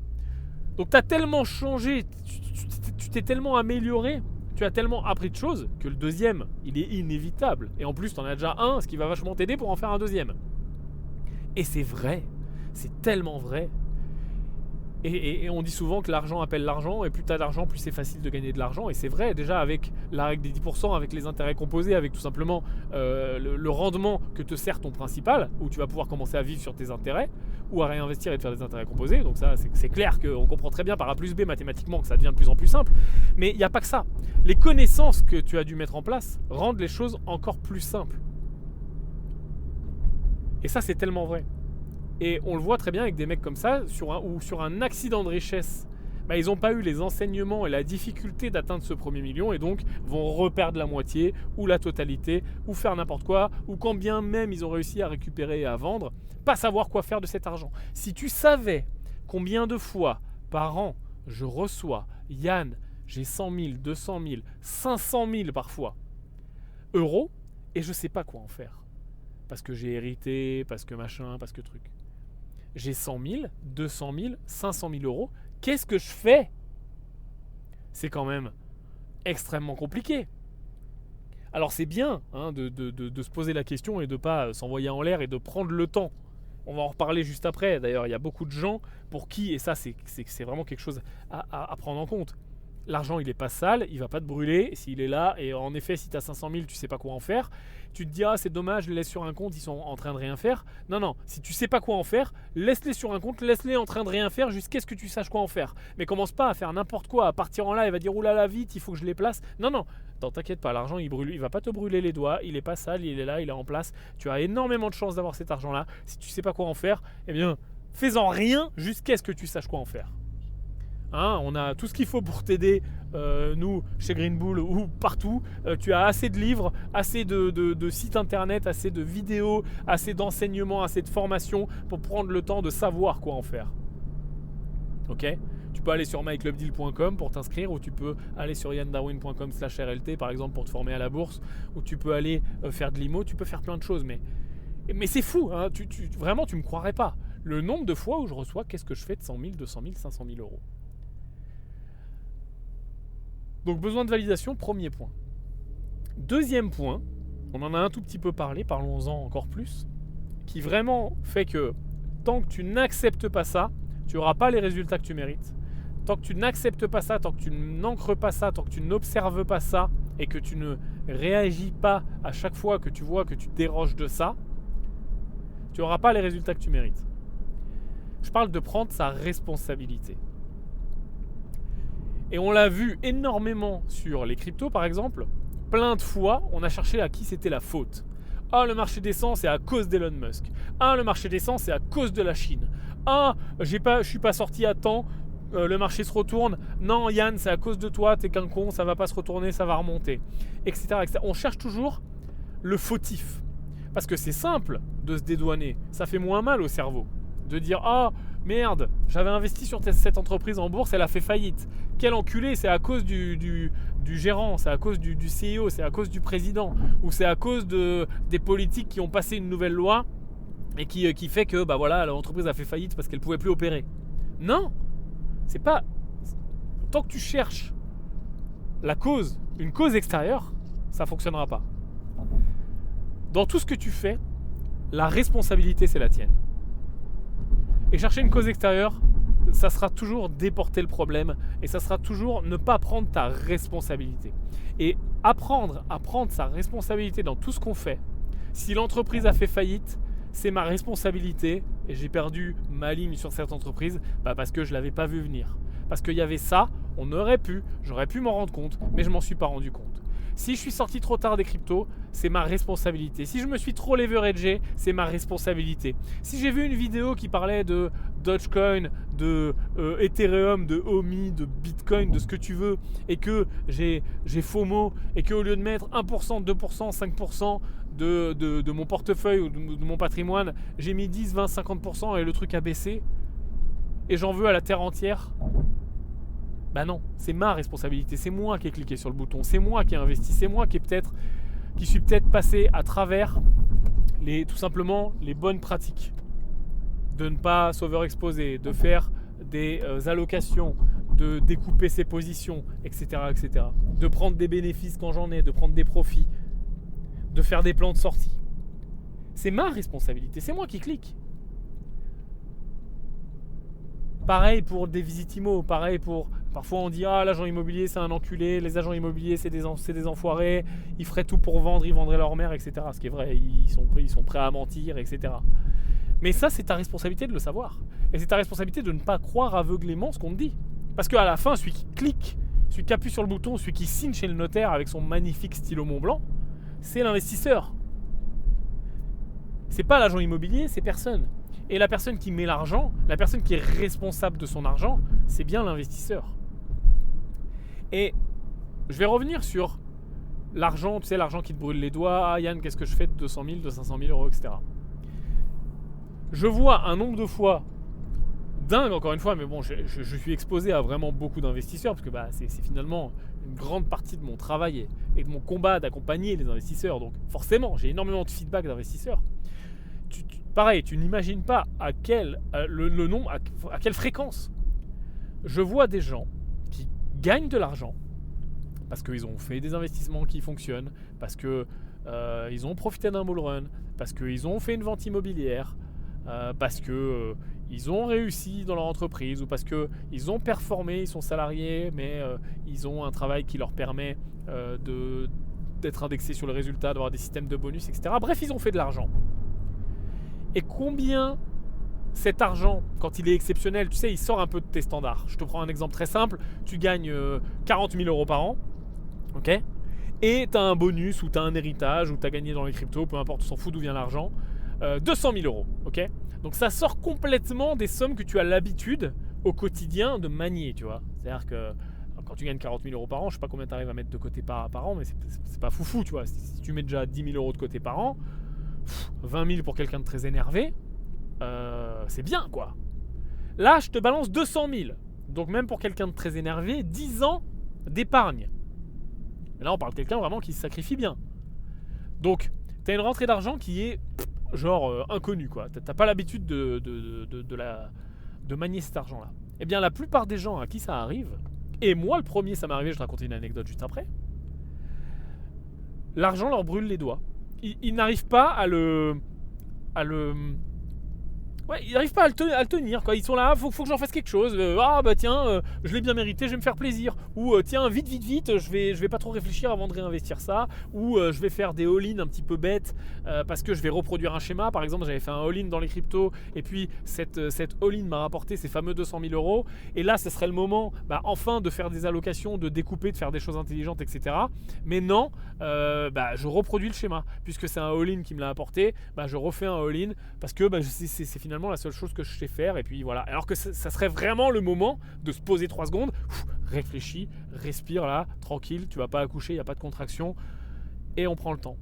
Donc tu as tellement changé, tu t'es tellement amélioré, tu as tellement appris de choses que le deuxième, il est inévitable. Et en plus, tu en as déjà un, ce qui va vachement t'aider pour en faire un deuxième. Et c'est vrai, c'est tellement vrai. Et on dit souvent que l'argent appelle l'argent, et plus tu as d'argent, plus c'est facile de gagner de l'argent. Et c'est vrai, déjà avec la règle des 10%, avec les intérêts composés, avec tout simplement le rendement que te sert ton principal, où tu vas pouvoir commencer à vivre sur tes intérêts, ou à réinvestir et te faire des intérêts composés. Donc ça, c'est clair qu'on comprend très bien par A plus B mathématiquement que ça devient de plus en plus simple. Mais il n'y a pas que ça. Les connaissances que tu as dû mettre en place rendent les choses encore plus simples. Et ça, c'est tellement vrai. Et on le voit très bien avec des mecs comme ça, sur un accident de richesse, ils n'ont pas eu les enseignements et la difficulté d'atteindre ce premier million et donc vont reperdre la moitié ou la totalité ou faire n'importe quoi, ou quand bien même ils ont réussi à récupérer et à vendre, pas savoir quoi faire de cet argent. Si tu savais combien de fois par an je reçois, Yann, j'ai 100 000, 200 000, 500 000 parfois, euros, et je ne sais pas quoi en faire. Parce que j'ai hérité, parce que machin, parce que truc. J'ai 100 000, 200 000, 500 000 euros. Qu'est-ce que je fais ? C'est quand même extrêmement compliqué. Alors c'est bien de se poser la question et de ne pas s'envoyer en l'air et de prendre le temps. On va en reparler juste après. D'ailleurs, il y a beaucoup de gens pour qui, et ça c'est vraiment quelque chose à prendre en compte, l'argent il n'est pas sale, il ne va pas te brûler s'il est là. Et en effet, si tu as 500 000, tu ne sais pas quoi en faire. Tu te dis, c'est dommage, je les laisse sur un compte, ils sont en train de rien faire. Non, si tu ne sais pas quoi en faire, laisse-les sur un compte, laisse-les en train de rien faire jusqu'à ce que tu saches quoi en faire. Mais commence pas à faire n'importe quoi, à partir en live, va dire, oulala, vite, il faut que je les place. Non, t'inquiète pas, l'argent il va pas te brûler les doigts, il n'est pas sale, il est là, il est en place. Tu as énormément de chances d'avoir cet argent-là. Si tu ne sais pas quoi en faire, eh bien, fais-en rien jusqu'à ce que tu saches quoi en faire. On a tout ce qu'il faut pour t'aider, nous, chez Green Bull ou partout. Tu as assez de livres, assez de sites internet, assez de vidéos, assez d'enseignements, assez de formations pour prendre le temps de savoir quoi en faire. Ok ? Tu peux aller sur myclubdeal.com pour t'inscrire, ou tu peux aller sur yandarwin.com/RLT par exemple pour te former à la bourse, ou tu peux aller faire de l'IMO, tu peux faire plein de choses. Mais c'est fou, vraiment tu me croirais pas. Le nombre de fois où je reçois qu'est-ce que je fais de 100 000, 200 000, 500 000 euros. Donc besoin de validation, premier point. Deuxième point, on en a un tout petit peu parlé, parlons-en encore plus, qui vraiment fait que tant que tu n'acceptes pas ça, tu n'auras pas les résultats que tu mérites. Tant que tu n'acceptes pas ça, tant que tu n'ancres pas ça, tant que tu n'observes pas ça et que tu ne réagis pas à chaque fois que tu vois que tu déroges de ça, tu n'auras pas les résultats que tu mérites. Je parle de prendre sa responsabilité. Et on l'a vu énormément sur les cryptos par exemple. Plein de fois, on a cherché à qui c'était la faute. Le marché descend, c'est à cause d'Elon Musk. Le marché descend, c'est à cause de la Chine. Je suis pas sorti à temps, le marché se retourne. Non, Yann, c'est à cause de toi, t'es qu'un con, ça va pas se retourner, ça va remonter. Etc. On cherche toujours le fautif. Parce que c'est simple de se dédouaner. Ça fait moins mal au cerveau. De dire, merde, j'avais investi sur cette entreprise en bourse, elle a fait faillite. Quel enculé, c'est à cause du gérant, c'est à cause du CEO, c'est à cause du président, ou c'est à cause des politiques qui ont passé une nouvelle loi et qui fait que l'entreprise a fait faillite parce qu'elle ne pouvait plus opérer. Non, c'est pas... Tant que tu cherches une cause extérieure, ça ne fonctionnera pas. Dans tout ce que tu fais, la responsabilité c'est la tienne. Et chercher une cause extérieure, ça sera toujours déporter le problème et ça sera toujours ne pas prendre ta responsabilité. Et apprendre à prendre sa responsabilité dans tout ce qu'on fait. Si l'entreprise a fait faillite, c'est ma responsabilité et j'ai perdu ma ligne sur cette entreprise parce que je ne l'avais pas vu venir. Parce qu'il y avait ça, j'aurais pu m'en rendre compte, mais je ne m'en suis pas rendu compte. Si je suis sorti trop tard des cryptos, c'est ma responsabilité. Si je me suis trop leveragé, c'est ma responsabilité. Si j'ai vu une vidéo qui parlait de Dogecoin, de Ethereum, de OMI, de Bitcoin, de ce que tu veux, et que j'ai FOMO, et qu'au lieu de mettre 1%, 2%, 5% de mon portefeuille ou de mon patrimoine, j'ai mis 10, 20, 50% et le truc a baissé, et j'en veux à la terre entière, bah non, c'est ma responsabilité, c'est moi qui ai cliqué sur le bouton, c'est moi qui ai investi, c'est moi qui suis peut-être passé à travers tout simplement les bonnes pratiques. De ne pas s'overexposer, de faire des allocations, de découper ses positions, etc., etc. De prendre des bénéfices quand j'en ai, de prendre des profits, de faire des plans de sortie. C'est ma responsabilité, c'est moi qui clique. Pareil pour des Visitimo, pareil pour... Parfois on dit l'agent immobilier c'est un enculé, les agents immobiliers c'est des enfoirés, ils feraient tout pour vendre, ils vendraient leur mère, etc. Ce qui est vrai, ils sont prêts à mentir, etc. Mais ça c'est ta responsabilité de le savoir. Et c'est ta responsabilité de ne pas croire aveuglément ce qu'on te dit. Parce qu'à la fin, celui qui clique, celui qui appuie sur le bouton, celui qui signe chez le notaire avec son magnifique stylo Montblanc, c'est l'investisseur. C'est pas l'agent immobilier, c'est personne. Et la personne qui met l'argent, la personne qui est responsable de son argent, c'est bien l'investisseur. Et je vais revenir sur l'argent, tu sais, l'argent qui te brûle les doigts. Yann, qu'est-ce que je fais de 200 000, de 500 000 euros, etc. Je vois un nombre de fois dingue, encore une fois, mais bon, je suis exposé à vraiment beaucoup d'investisseurs, parce que c'est finalement une grande partie de mon travail et de mon combat d'accompagner les investisseurs. Donc forcément, j'ai énormément de feedback d'investisseurs. Pareil, tu n'imagines pas à quelle fréquence je vois des gens qui gagnent de l'argent parce qu'ils ont fait des investissements qui fonctionnent, parce qu'ils ont profité d'un bull run, parce qu'ils ont fait une vente immobilière, parce qu'ils ont réussi dans leur entreprise, ou parce qu'ils ont performé, ils sont salariés, mais ils ont un travail qui leur permet d'être indexés sur le résultat, d'avoir des systèmes de bonus, etc. Bref, ils ont fait de l'argent. Et combien cet argent, quand il est exceptionnel, tu sais, il sort un peu de tes standards. Je te prends un exemple très simple. Tu gagnes 40 000 euros par an, ok ? Et tu as un bonus, ou tu as un héritage, ou tu as gagné dans les cryptos, peu importe, on s'en fout d'où vient l'argent. 200 000 euros, ok ? Donc ça sort complètement des sommes que tu as l'habitude au quotidien de manier, tu vois. C'est-à-dire que quand tu gagnes 40 000 euros par an, je sais pas combien tu arrives à mettre de côté par an, mais c'est pas foufou, tu vois. Si tu mets déjà 10 000 euros de côté par an, 20 000 pour quelqu'un de très énervé, c'est bien, quoi. Là, je te balance 200 000. Donc même pour quelqu'un de très énervé, 10 ans d'épargne. Mais là, on parle de quelqu'un vraiment qui se sacrifie bien. Donc, tu as une rentrée d'argent qui est genre inconnue, quoi. T'as pas l'habitude de manier cet argent-là. Eh bien, la plupart des gens à qui ça arrive, et moi le premier, ça m'est arrivé, je te raconter une anecdote juste après, l'argent leur brûle les doigts. Ils n'arrivent pas à le ils n'arrivent pas à le tenir, quoi. Ils sont là, faut que j'en fasse quelque chose. Je l'ai bien mérité, je vais me faire plaisir. Ou tiens, vite, je vais pas trop réfléchir avant de réinvestir ça. Ou je vais faire des all-in un petit peu bêtes parce que je vais reproduire un schéma. Par exemple, j'avais fait un all-in dans les cryptos et puis cette all-in m'a rapporté ces fameux 200 000 euros. Et là, ce serait le moment, enfin, de faire des allocations, de découper, de faire des choses intelligentes, etc. Mais non, je reproduis le schéma puisque c'est un all-in qui me l'a apporté. Je refais un all-in parce que c'est finalement la seule chose que je sais faire, et puis voilà. Alors que ça serait vraiment le moment de se poser 3 secondes, réfléchis, respire là, tranquille, tu vas pas accoucher, il n'y a pas de contraction, et on prend le temps.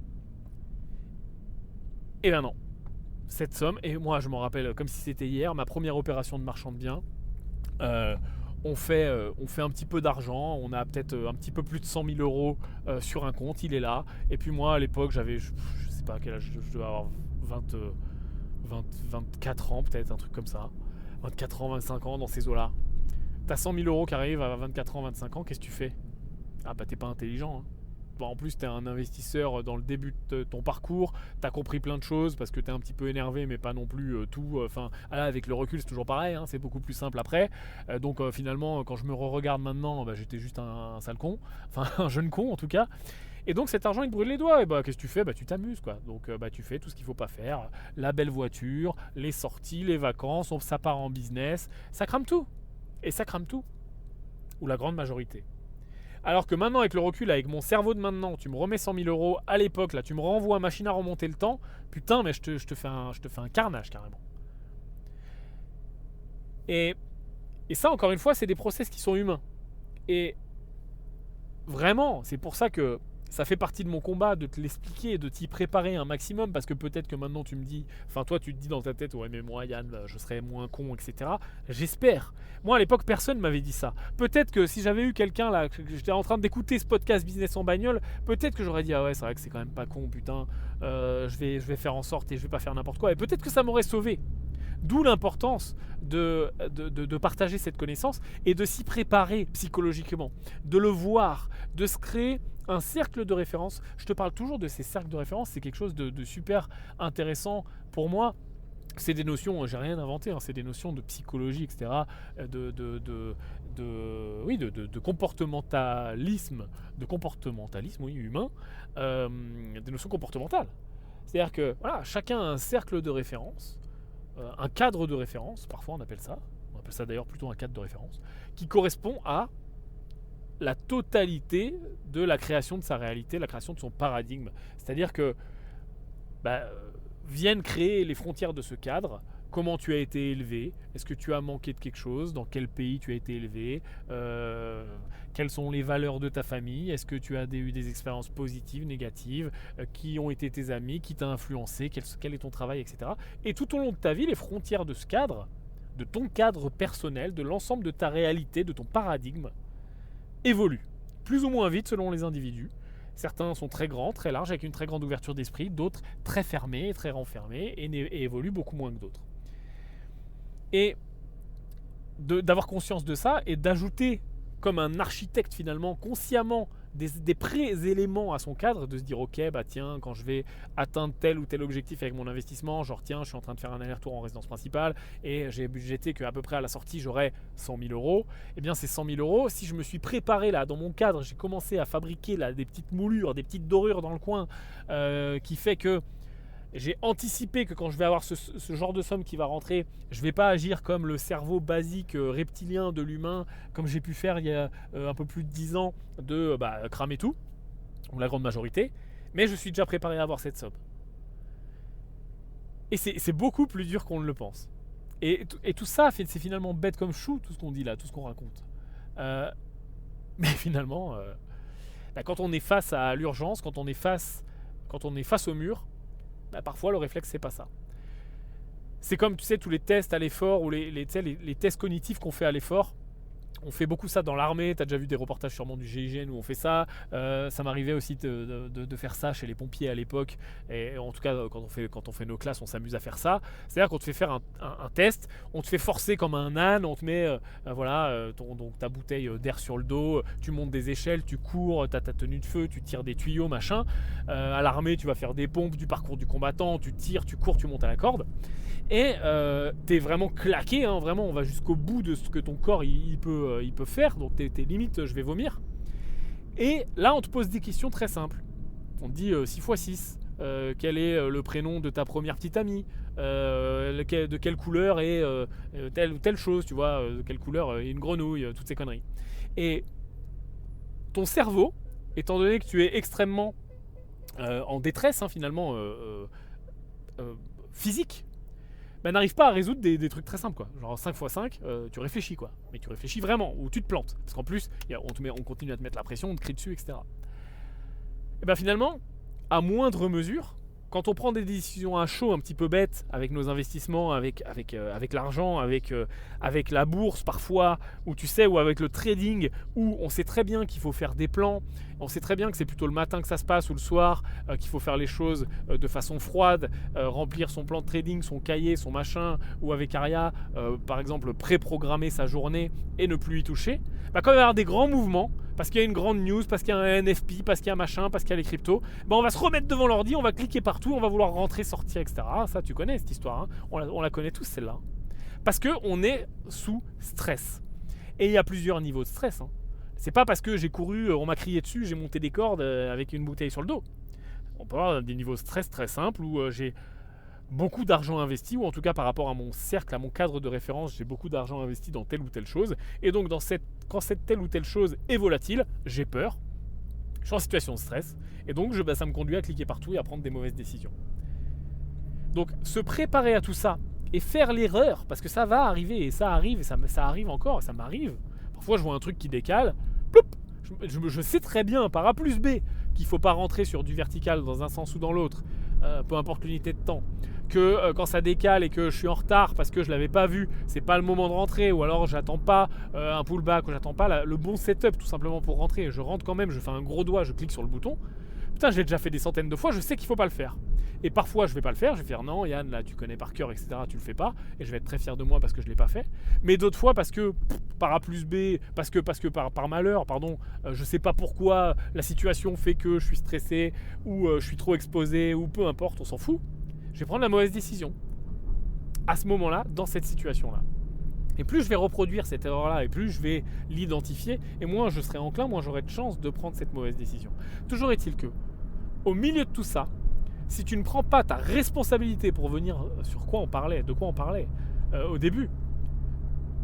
Et ben non, cette somme, et moi je m'en rappelle comme si c'était hier, ma première opération de marchand de biens, on fait un petit peu d'argent, on a peut-être un petit peu plus de 100 000 euros sur un compte, il est là, et puis moi à l'époque j'avais, je sais pas à quel âge, je devais avoir 24 ans peut-être, un truc comme ça, 24 ans, 25 ans, dans ces eaux-là. T'as 100 000 euros qui arrivent à 24 ans, 25 ans, qu'est-ce que tu fais ? T'es pas intelligent, hein. en plus tu es un investisseur dans le début de ton parcours, tu as compris plein de choses parce que tu es un petit peu énervé mais pas non plus tout. Enfin, avec le recul c'est toujours pareil, hein, c'est beaucoup plus simple après. Donc finalement quand je me re-regarde maintenant, j'étais juste un sale con, enfin un jeune con en tout cas. Et donc cet argent il te brûle les doigts, et qu'est-ce que tu fais? Tu t'amuses quoi. Donc tu fais tout ce qu'il faut pas faire, la belle voiture, les sorties, les vacances, ça part en business, ça crame tout. Et ça crame tout. Ou la grande majorité. Alors que maintenant avec le recul, avec mon cerveau de maintenant, tu me remets 100 000 euros à l'époque, là tu me renvoies machine à remonter le temps, putain mais je te fais un carnage carrément. Et ça encore une fois c'est des process qui sont humains. Et vraiment, c'est pour ça que ça fait partie de mon combat de te l'expliquer, de t'y préparer un maximum, parce que peut-être que maintenant tu me dis, enfin toi tu te dis dans ta tête, ouais mais moi Yann, je serais moins con, etc. J'espère. Moi à l'époque personne ne m'avait dit ça. Peut-être que si j'avais eu quelqu'un là, que j'étais en train d'écouter ce podcast Business en bagnole, peut-être que j'aurais dit ah ouais c'est vrai que c'est quand même pas con, putain, je vais faire en sorte et je vais pas faire n'importe quoi. Et peut-être que ça m'aurait sauvé. D'où l'importance de partager cette connaissance et de s'y préparer psychologiquement, de le voir, de se créer un cercle de référence. Je te parle toujours de ces cercles de référence, c'est quelque chose de super intéressant pour moi. C'est des notions, j'ai rien inventé, hein, c'est des notions de psychologie, etc., de comportementalisme, oui, humain, des notions comportementales. C'est-à-dire que voilà, chacun a un cercle de référence, un cadre de référence, parfois on appelle ça d'ailleurs plutôt un cadre de référence, qui correspond à la totalité de la création de sa réalité, la création de son paradigme. C'est-à-dire que viennent créer les frontières de ce cadre. Comment tu as été élevé? Est-ce que tu as manqué de quelque chose? Dans quel pays tu as été élevé? Quelles sont les valeurs de ta famille? Est-ce que tu as eu des expériences positives, négatives? Qui ont été tes amis? Qui t'a influencé? Quel est ton travail, etc. Et tout au long de ta vie, les frontières de ce cadre, de ton cadre personnel, de l'ensemble de ta réalité, de ton paradigme, évoluent. Plus ou moins vite selon les individus. Certains sont très grands, très larges, avec une très grande ouverture d'esprit. D'autres très fermés, très renfermés et évoluent beaucoup moins que d'autres. Et d'avoir conscience de ça et d'ajouter comme un architecte finalement consciemment des pré-éléments à son cadre, de se dire ok tiens, quand je vais atteindre tel ou tel objectif avec mon investissement, genre tiens je suis en train de faire un aller-retour en résidence principale et j'ai budgété qu'à peu près à la sortie j'aurai 100 000 euros, et bien ces 100 000 euros, si je me suis préparé là dans mon cadre, j'ai commencé à fabriquer là des petites moulures, des petites dorures dans le coin, qui fait que j'ai anticipé que quand je vais avoir ce genre de somme qui va rentrer, je ne vais pas agir comme le cerveau basique reptilien de l'humain, comme j'ai pu faire il y a un peu plus de 10 ans, de cramer tout, ou la grande majorité, mais je suis déjà préparé à avoir cette somme. Et c'est beaucoup plus dur qu'on ne le pense. Et tout ça, c'est finalement bête comme chou, tout ce qu'on dit là, tout ce qu'on raconte. Mais finalement, quand on est face à l'urgence, quand on est face au mur, parfois le réflexe c'est pas ça. C'est comme tu sais tous les tests à l'effort ou les tests cognitifs qu'on fait à l'effort. On fait beaucoup ça dans l'armée, tu as déjà vu des reportages sûrement du GIGN où on fait ça. Ça m'arrivait aussi de faire ça chez les pompiers à l'époque. Et en tout cas, quand on fait nos classes, on s'amuse à faire ça. C'est-à-dire qu'on te fait faire un test, on te fait forcer comme un âne, on te met donc ta bouteille d'air sur le dos, tu montes des échelles, tu cours, tu as ta tenue de feu, tu tires des tuyaux, machin. À l'armée, tu vas faire des pompes, du parcours du combattant, tu tires, tu cours, tu montes à la corde. Et t'es vraiment claqué, hein, vraiment on va jusqu'au bout de ce que ton corps il peut faire, donc t'es limite je vais vomir. Et là on te pose des questions très simples. On te dit 6x6, quel est le prénom de ta première petite amie, de quelle couleur est telle ou telle chose, tu vois, de quelle couleur est une grenouille, toutes ces conneries. Et ton cerveau, étant donné que tu es extrêmement en détresse, hein, finalement physique, n'arrive pas à résoudre des trucs très simples, quoi. Genre 5x5, tu réfléchis, quoi. Mais tu réfléchis vraiment, ou tu te plantes. Parce qu'en plus, on continue à te mettre la pression, on te crie dessus, etc. Et finalement, à moindre mesure, quand on prend des décisions à chaud un petit peu bêtes avec nos investissements, avec l'argent, avec la bourse parfois, ou avec le trading, où on sait très bien qu'il faut faire des plans, on sait très bien que c'est plutôt le matin que ça se passe ou le soir, qu'il faut faire les choses de façon froide, remplir son plan de trading, son cahier, son machin, ou avec Aria, par exemple, préprogrammer sa journée et ne plus y toucher. Quand il va y avoir des grands mouvements, parce qu'il y a une grande news, parce qu'il y a un NFP, parce qu'il y a machin, parce qu'il y a les cryptos, on va se remettre devant l'ordi, on va cliquer partout, on va vouloir rentrer, sortir, etc. Ça, tu connais cette histoire, hein. On la connaît tous celle-là. Parce qu'on est sous stress. Et il y a plusieurs niveaux de stress, hein. C'est pas parce que j'ai couru, on m'a crié dessus, j'ai monté des cordes avec une bouteille sur le dos. On peut avoir des niveaux de stress très simples où j'ai beaucoup d'argent investi, ou en tout cas par rapport à mon cercle, à mon cadre de référence, j'ai beaucoup d'argent investi dans telle ou telle chose. Et donc quand cette telle ou telle chose est volatile, j'ai peur, je suis en situation de stress, et donc ça me conduit à cliquer partout et à prendre des mauvaises décisions. Donc se préparer à tout ça et faire l'erreur, parce que ça va arriver, et ça arrive, et ça arrive encore, ça m'arrive. Parfois je vois un truc qui décale, ploup, je sais très bien par A plus B qu'il ne faut pas rentrer sur du vertical dans un sens ou dans l'autre, peu importe l'unité de temps, que quand ça décale et que je suis en retard parce que je ne l'avais pas vu, c'est pas le moment de rentrer, ou alors j'attends pas un pullback, ou j'attends pas le bon setup tout simplement pour rentrer, je rentre quand même, je fais un gros doigt, je clique sur le bouton. Putain, j'ai déjà fait des centaines de fois, je sais qu'il faut pas le faire. Et parfois je vais pas le faire, je vais faire non Yann, là tu connais par cœur, etc. Tu le fais pas, et je vais être très fier de moi parce que je l'ai pas fait. Mais d'autres fois parce que par A plus B, parce que par malheur, pardon, je sais pas pourquoi la situation fait que je suis stressé, ou je suis trop exposé, ou peu importe, on s'en fout. Je vais prendre la mauvaise décision à ce moment-là, dans cette situation-là. Et plus je vais reproduire cette erreur-là, et plus je vais l'identifier, et moins je serai enclin, moins j'aurai de chance de prendre cette mauvaise décision. Toujours est-il que, au milieu de tout ça, si tu ne prends pas ta responsabilité pour venir sur quoi on parlait, de quoi on parlait au début,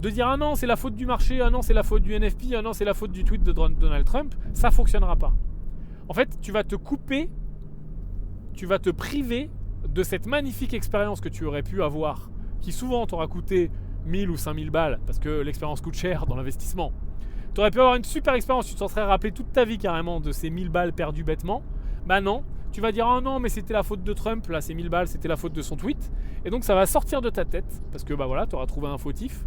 de dire ah non c'est la faute du marché, ah non c'est la faute du NFP, ah non c'est la faute du tweet de Donald Trump, ça ne fonctionnera pas. En fait, tu vas te couper, tu vas te priver de cette magnifique expérience que tu aurais pu avoir, qui souvent t'aura coûté 1000 ou 5000 balles, parce que l'expérience coûte cher dans l'investissement. Tu aurais pu avoir une super expérience, tu t'en serais rappelé toute ta vie carrément de ces 1000 balles perdues bêtement. Bah non, tu vas dire ah non mais c'était la faute de Trump, là ces 1000 balles c'était la faute de son tweet. Et donc ça va sortir de ta tête, parce que bah voilà, tu auras trouvé un fautif.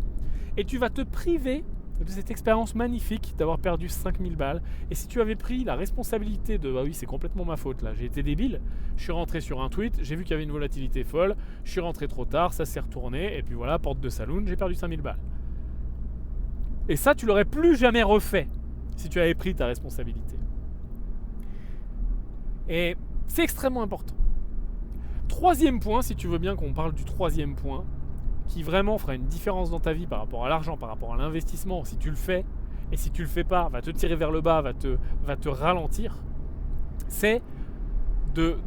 Et tu vas te priver de cette expérience magnifique d'avoir perdu 5000 balles. Et si tu avais pris la responsabilité de ah oui c'est complètement ma faute là, j'ai été débile, je suis rentré sur un tweet, j'ai vu qu'il y avait une volatilité folle, je suis rentré trop tard, ça s'est retourné, et puis voilà, porte de saloon, j'ai perdu 5000 balles. Et ça tu l'aurais plus jamais refait si tu avais pris ta responsabilité. Et c'est extrêmement important. Troisième point, si tu veux bien qu'on parle du troisième point, qui vraiment fera une différence dans ta vie par rapport à l'argent, par rapport à l'investissement, si tu le fais, et si tu le fais pas, va te tirer vers le bas, va te ralentir, c'est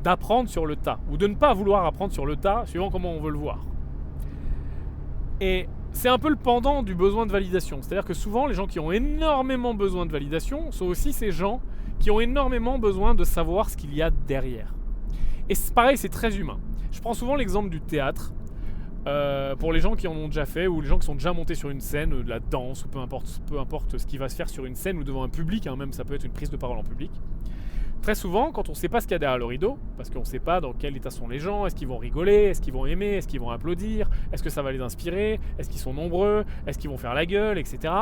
d'apprendre sur le tas, ou de ne pas vouloir apprendre sur le tas, suivant comment on veut le voir. Et c'est un peu le pendant du besoin de validation. C'est-à-dire que souvent, les gens qui ont énormément besoin de validation sont aussi ces gens qui ont énormément besoin de savoir ce qu'il y a derrière. Et c'est pareil, c'est très humain. Je prends souvent l'exemple du théâtre. Pour les gens qui en ont déjà fait, ou les gens qui sont déjà montés sur une scène, de la danse, ou peu importe ce qui va se faire sur une scène ou devant un public, hein, même ça peut être une prise de parole en public. Très souvent, quand on ne sait pas ce qu'il y a derrière le rideau, parce qu'on ne sait pas dans quel état sont les gens, est-ce qu'ils vont rigoler, est-ce qu'ils vont aimer, est-ce qu'ils vont applaudir, est-ce que ça va les inspirer, est-ce qu'ils sont nombreux, est-ce qu'ils vont faire la gueule, etc.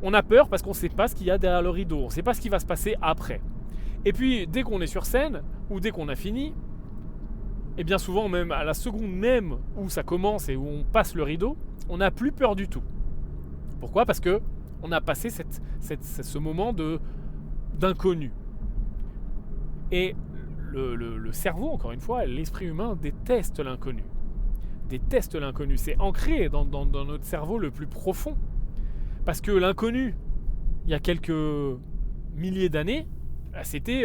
On a peur parce qu'on ne sait pas ce qu'il y a derrière le rideau, on ne sait pas ce qui va se passer après. Et puis, dès qu'on est sur scène, ou dès qu'on a fini, et bien souvent, même à la seconde même où ça commence et où on passe le rideau, on n'a plus peur du tout. Pourquoi ? Parce qu'on a passé ce moment d'inconnu. Et le cerveau, encore une fois, l'esprit humain déteste l'inconnu. Déteste l'inconnu. C'est ancré dans notre cerveau le plus profond. Parce que l'inconnu, il y a quelques milliers d'années, c'était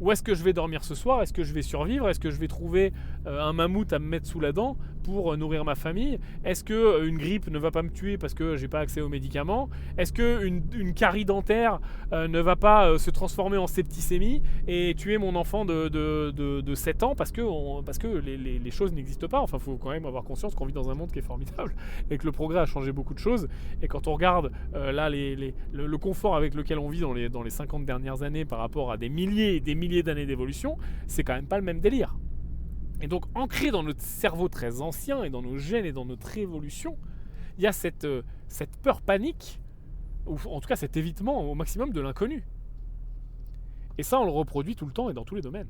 où est-ce que je vais dormir ce soir ? Est-ce que je vais survivre ? Est-ce que je vais trouver un mammouth à me mettre sous la dent pour nourrir ma famille ? Est-ce qu'une grippe ne va pas me tuer parce que j'ai pas accès aux médicaments ? Est-ce qu'une carie dentaire ne va pas se transformer en septicémie et tuer mon enfant de 7 ans parce que les choses n'existent pas ? Enfin, il faut quand même avoir conscience qu'on vit dans un monde qui est formidable et que le progrès a changé beaucoup de choses. Et quand on regarde là le confort avec lequel on vit dans les 50 dernières années par rapport à des milliers et des milliers d'années d'évolution, c'est quand même pas le même délire. Et donc, ancré dans notre cerveau très ancien et dans nos gènes et dans notre évolution, il y a cette peur panique, ou en tout cas cet évitement au maximum de l'inconnu. Et ça, on le reproduit tout le temps et dans tous les domaines.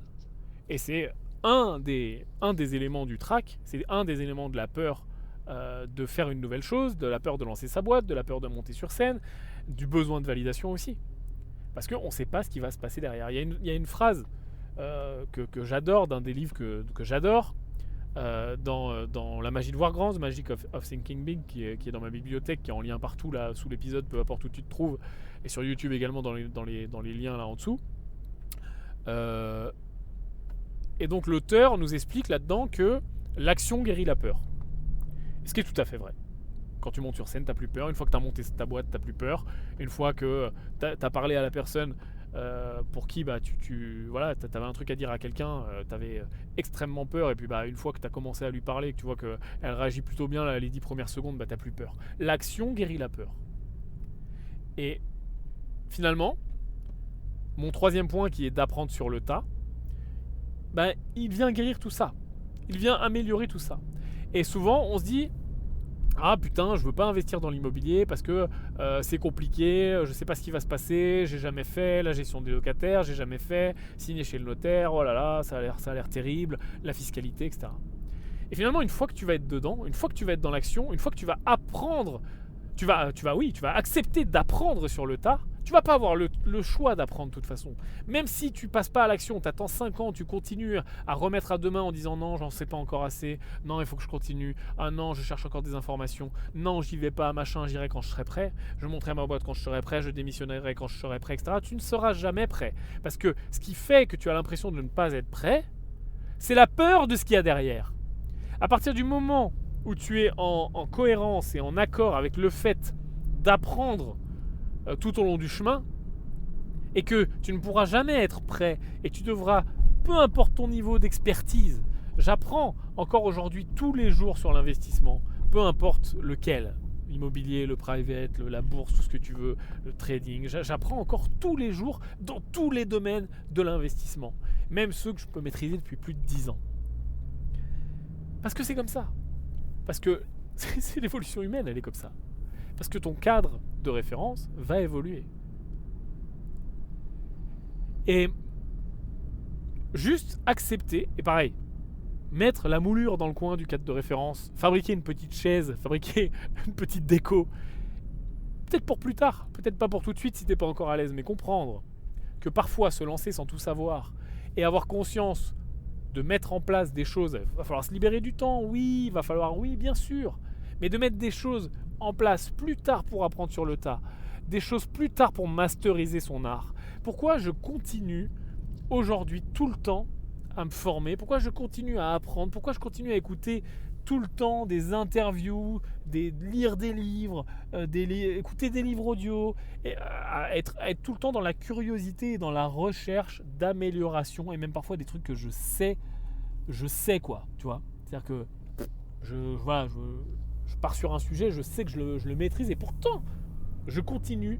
Et c'est un des éléments du trac, c'est un des éléments de la peur de faire une nouvelle chose, de la peur de lancer sa boîte, de la peur de monter sur scène, du besoin de validation aussi. Parce qu'on ne sait pas ce qui va se passer derrière. Il y a une phrase que j'adore, d'un des livres que j'adore, dans La magie de voir grand, The Magic of Thinking Big, qui est dans ma bibliothèque, qui est en lien partout là, sous l'épisode, peu importe où tu te trouves, et sur YouTube également dans les liens là en dessous. Et donc l'auteur nous explique là-dedans que l'action guérit la peur. Ce qui est tout à fait vrai. Quand tu montes sur scène, t'as plus peur. Une fois que t'as monté ta boîte, t'as plus peur. Une fois que t'as parlé à la personne pour qui voilà, t'avais un truc à dire à quelqu'un, t'avais extrêmement peur. Et puis une fois que t'as commencé à lui parler, que tu vois qu'elle réagit plutôt bien là, les 10 premières secondes, t'as plus peur. L'action guérit la peur. Et finalement, mon troisième point qui est d'apprendre sur le tas, il vient guérir tout ça. Il vient améliorer tout ça. Et souvent, on se dit « Ah putain, je veux pas investir dans l'immobilier parce que c'est compliqué, je sais pas ce qui va se passer, j'ai jamais fait la gestion des locataires, j'ai jamais fait signer chez le notaire, oh là là, ça a l'air terrible, la fiscalité, etc. » Et finalement, une fois que tu vas être dedans, une fois que tu vas être dans l'action, une fois que tu vas apprendre, tu vas accepter d'apprendre sur le tas. Tu vas pas avoir le choix d'apprendre de toute façon. Même si tu passes pas à l'action, tu attends 5 ans, tu continues à remettre à demain en disant non, j'en sais pas encore assez, non, il faut que je continue, ah non, je cherche encore des informations, non, j'y vais pas, machin, j'irai quand je serai prêt, je monterai ma boîte quand je serai prêt, je démissionnerai quand je serai prêt, etc. Tu ne seras jamais prêt. Parce que ce qui fait que tu as l'impression de ne pas être prêt, c'est la peur de ce qu'il y a derrière. À partir du moment où tu es en cohérence et en accord avec le fait d'apprendre tout au long du chemin, et que tu ne pourras jamais être prêt, et tu devras, peu importe ton niveau d'expertise, j'apprends encore aujourd'hui tous les jours sur l'investissement, peu importe lequel, l'immobilier, le private, la bourse, tout ce que tu veux, le trading, j'apprends encore tous les jours dans tous les domaines de l'investissement, même ceux que je peux maîtriser depuis plus de 10 ans. Parce que c'est comme ça. Parce que c'est l'évolution humaine, elle est comme ça. Parce que ton cadre de référence va évoluer. Et juste accepter, et pareil, mettre la moulure dans le coin du cadre de référence, fabriquer une petite chaise, fabriquer une petite déco, peut-être pour plus tard, peut-être pas pour tout de suite si t'es pas encore à l'aise, mais comprendre que parfois se lancer sans tout savoir et avoir conscience de mettre en place des choses, il va falloir se libérer du temps, oui, bien sûr, mais de mettre des choses en place plus tard pour apprendre sur le tas, des choses plus tard pour masteriser son art. Pourquoi je continue aujourd'hui tout le temps à me former? Pourquoi je continue à apprendre? Pourquoi je continue à écouter tout le temps des interviews, lire des livres, écouter des livres audio, et à être tout le temps dans la curiosité et dans la recherche d'amélioration, et même parfois des trucs que je sais quoi, tu vois. C'est-à-dire que je pars sur un sujet, je sais que je le maîtrise, et pourtant je continue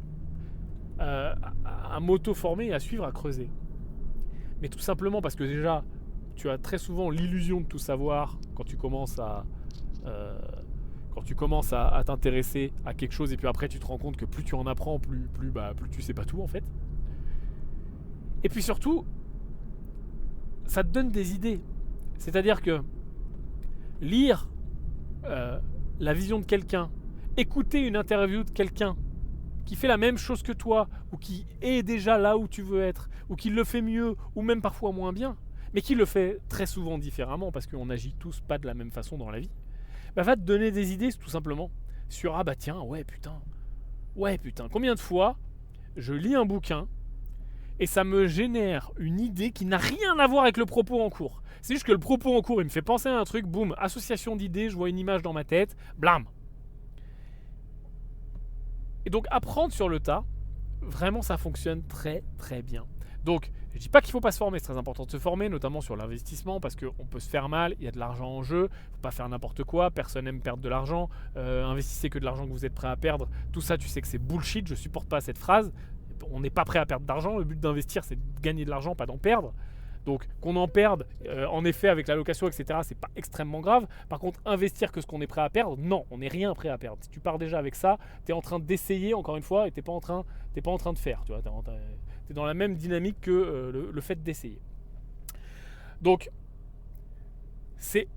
à m'auto-former et à suivre, à creuser. Mais tout simplement parce que déjà, tu as très souvent l'illusion de tout savoir quand tu commences à t'intéresser à quelque chose, et puis après tu te rends compte que plus tu en apprends, plus tu sais pas tout en fait. Et puis surtout, ça te donne des idées. C'est-à-dire que lire la vision de quelqu'un, écouter une interview de quelqu'un qui fait la même chose que toi, ou qui est déjà là où tu veux être, ou qui le fait mieux, ou même parfois moins bien, mais qui le fait très souvent différemment, parce qu'on n'agit tous pas de la même façon dans la vie, va te donner des idées tout simplement sur combien de fois je lis un bouquin et ça me génère une idée qui n'a rien à voir avec le propos en cours. C'est juste que le propos en cours, il me fait penser à un truc, boum, association d'idées, je vois une image dans ma tête, blam. Et donc apprendre sur le tas, vraiment ça fonctionne très très bien. Donc je dis pas qu'il ne faut pas se former, c'est très important de se former, notamment sur l'investissement, parce qu'on peut se faire mal, il y a de l'argent en jeu, il ne faut pas faire n'importe quoi, personne n'aime perdre de l'argent, investissez que de l'argent que vous êtes prêt à perdre, tout ça tu sais que c'est bullshit, je supporte pas cette phrase, on n'est pas prêt à perdre d'argent, le but d'investir c'est de gagner de l'argent, pas d'en perdre. Donc qu'on en perde, en effet avec la location, etc., c'est pas extrêmement grave. Par contre, investir que ce qu'on est prêt à perdre, non, on n'est rien prêt à perdre. Si tu pars déjà avec ça, tu es en train d'essayer encore une fois, et tu n'es pas en train de faire. Tu vois, t'es dans la même dynamique que le fait d'essayer. Donc c'est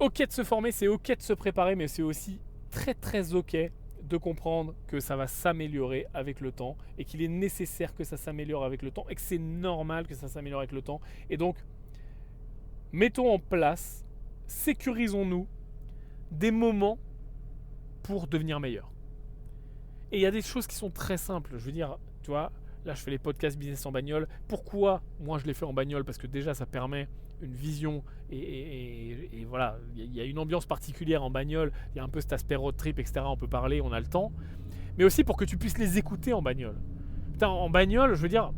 ok de se former, c'est ok de se préparer, mais c'est aussi très très ok de comprendre que ça va s'améliorer avec le temps et qu'il est nécessaire que ça s'améliore avec le temps et que c'est normal que ça s'améliore avec le temps. Et donc, mettons en place, sécurisons-nous des moments pour devenir meilleurs. Et il y a des choses qui sont très simples. Je veux dire, tu vois, là je fais les podcasts business en bagnole. Pourquoi moi je les fais en bagnole? Parce que déjà ça permet une vision et voilà, il y a une ambiance particulière en bagnole. Il y a un peu cet aspect road trip, etc. On peut parler, on a le temps. Mais aussi pour que tu puisses les écouter en bagnole. Putain, en bagnole, je veux dire,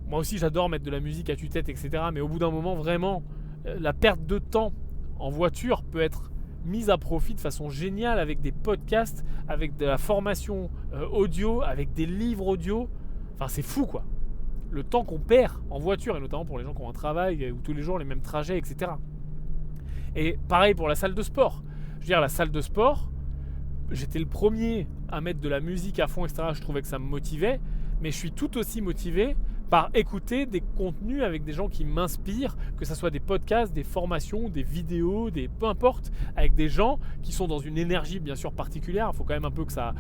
moi aussi j'adore mettre de la musique à tue-tête, etc. Mais au bout d'un moment, vraiment, la perte de temps en voiture peut être mise à profit de façon géniale avec des podcasts, avec de la formation audio, avec des livres audio. Enfin, c'est fou quoi. Le temps qu'on perd en voiture, et notamment pour les gens qui ont un travail, ou tous les jours les mêmes trajets, etc. Et pareil pour la salle de sport. Je veux dire, la salle de sport, j'étais le premier à mettre de la musique à fond, etc. Je trouvais que ça me motivait, mais je suis tout aussi motivé par écouter des contenus avec des gens qui m'inspirent, que ce soit des podcasts, des formations, des vidéos, peu importe, avec des gens qui sont dans une énergie bien sûr particulière. Il faut quand même un peu que ça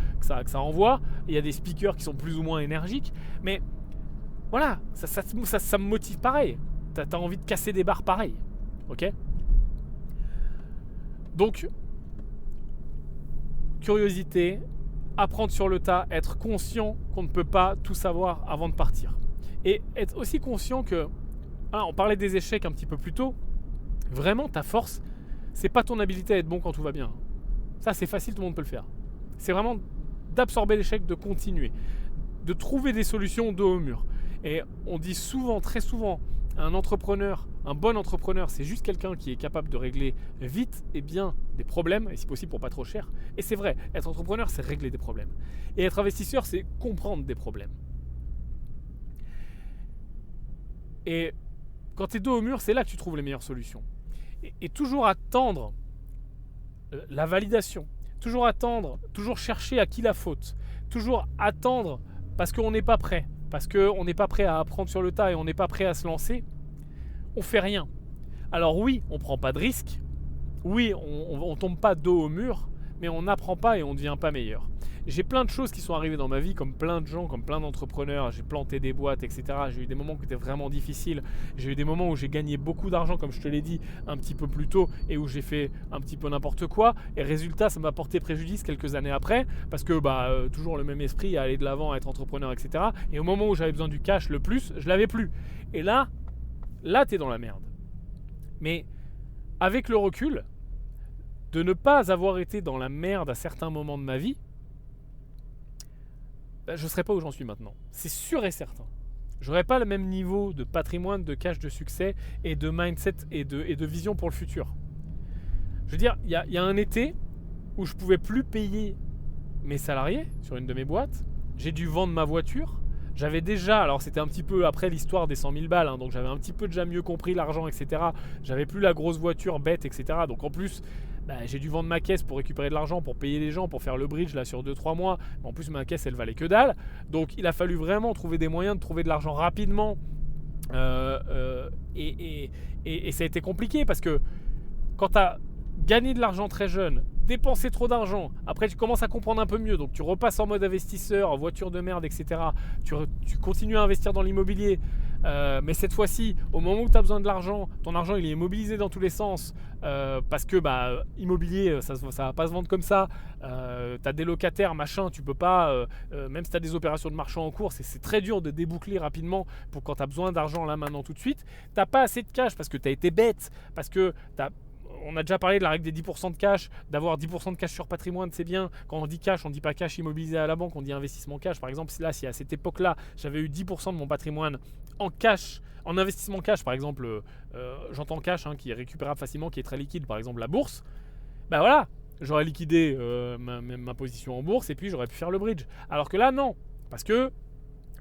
envoie. Il y a des speakers qui sont plus ou moins énergiques, mais voilà, ça me motive pareil. Tu as envie de casser des barres pareil. Ok ? Donc, curiosité, apprendre sur le tas, être conscient qu'on ne peut pas tout savoir avant de partir. Et être aussi conscient que, on parlait des échecs un petit peu plus tôt, vraiment ta force, c'est pas ton habilité à être bon quand tout va bien. Ça c'est facile, tout le monde peut le faire. C'est vraiment d'absorber l'échec, de continuer, de trouver des solutions dos au mur. Et on dit souvent, très souvent, un entrepreneur, un bon entrepreneur, c'est juste quelqu'un qui est capable de régler vite et bien des problèmes, et si possible pour pas trop cher. Et c'est vrai, être entrepreneur, c'est régler des problèmes. Et être investisseur, c'est comprendre des problèmes. Et quand tu es dos au mur, c'est là que tu trouves les meilleures solutions. Et toujours attendre la validation, toujours attendre, toujours chercher à qui la faute, toujours attendre parce qu'on n'est pas prêt, parce qu'on n'est pas prêt à apprendre sur le tas et on n'est pas prêt à se lancer, on fait rien. Alors oui, on ne prend pas de risques, oui, on ne tombe pas dos au mur, mais on n'apprend pas et on ne devient pas meilleur. J'ai plein de choses qui sont arrivées dans ma vie, comme plein de gens, comme plein d'entrepreneurs. J'ai planté des boîtes, etc. J'ai eu des moments qui étaient vraiment difficiles. J'ai eu des moments où j'ai gagné beaucoup d'argent, comme je te l'ai dit un petit peu plus tôt, et où j'ai fait un petit peu n'importe quoi. Et résultat, ça m'a porté préjudice quelques années après, parce que toujours le même esprit à aller de l'avant, à être entrepreneur, etc. Et au moment où j'avais besoin du cash le plus, je l'avais plus. Et là, t'es dans la merde. Mais avec le recul, de ne pas avoir été dans la merde à certains moments de ma vie, je ne serais pas où j'en suis maintenant. C'est sûr et certain. Je n'aurais pas le même niveau de patrimoine, de cash, de succès et de mindset et de vision pour le futur. Je veux dire, il y a un été où je ne pouvais plus payer mes salariés sur une de mes boîtes. J'ai dû vendre ma voiture. J'avais déjà, alors c'était un petit peu après l'histoire des 100 000 balles, donc j'avais un petit peu déjà mieux compris l'argent, etc. J'avais plus la grosse voiture bête, etc. Donc en plus, j'ai dû vendre ma caisse pour récupérer de l'argent, pour payer les gens, pour faire le bridge là sur 2-3 mois. En plus, ma caisse, elle valait que dalle. Donc il a fallu vraiment trouver des moyens de trouver de l'argent rapidement. Et ça a été compliqué parce que quand tu as gagné de l'argent très jeune, dépenser trop d'argent, après tu commences à comprendre un peu mieux, donc tu repasses en mode investisseur, voiture de merde, etc. Tu continues à investir dans l'immobilier, mais cette fois-ci, au moment où tu as besoin de l'argent, ton argent il est immobilisé dans tous les sens, parce que immobilier, ça va pas se vendre comme ça, tu as des locataires, machin, tu peux pas, même si tu as des opérations de marchand en cours, c'est très dur de déboucler rapidement pour quand tu as besoin d'argent là maintenant tout de suite, tu n'as pas assez de cash parce que tu as été bête, parce que on a déjà parlé de la règle des 10% de cash, d'avoir 10% de cash sur patrimoine, c'est bien. Quand on dit cash, on ne dit pas cash immobilisé à la banque, on dit investissement cash. Par exemple, là, si à cette époque-là, j'avais eu 10% de mon patrimoine en cash, en investissement cash, par exemple, j'entends cash qui est récupérable facilement, qui est très liquide, par exemple la bourse, voilà, j'aurais liquidé ma position en bourse et puis j'aurais pu faire le bridge. Alors que là, non, parce que,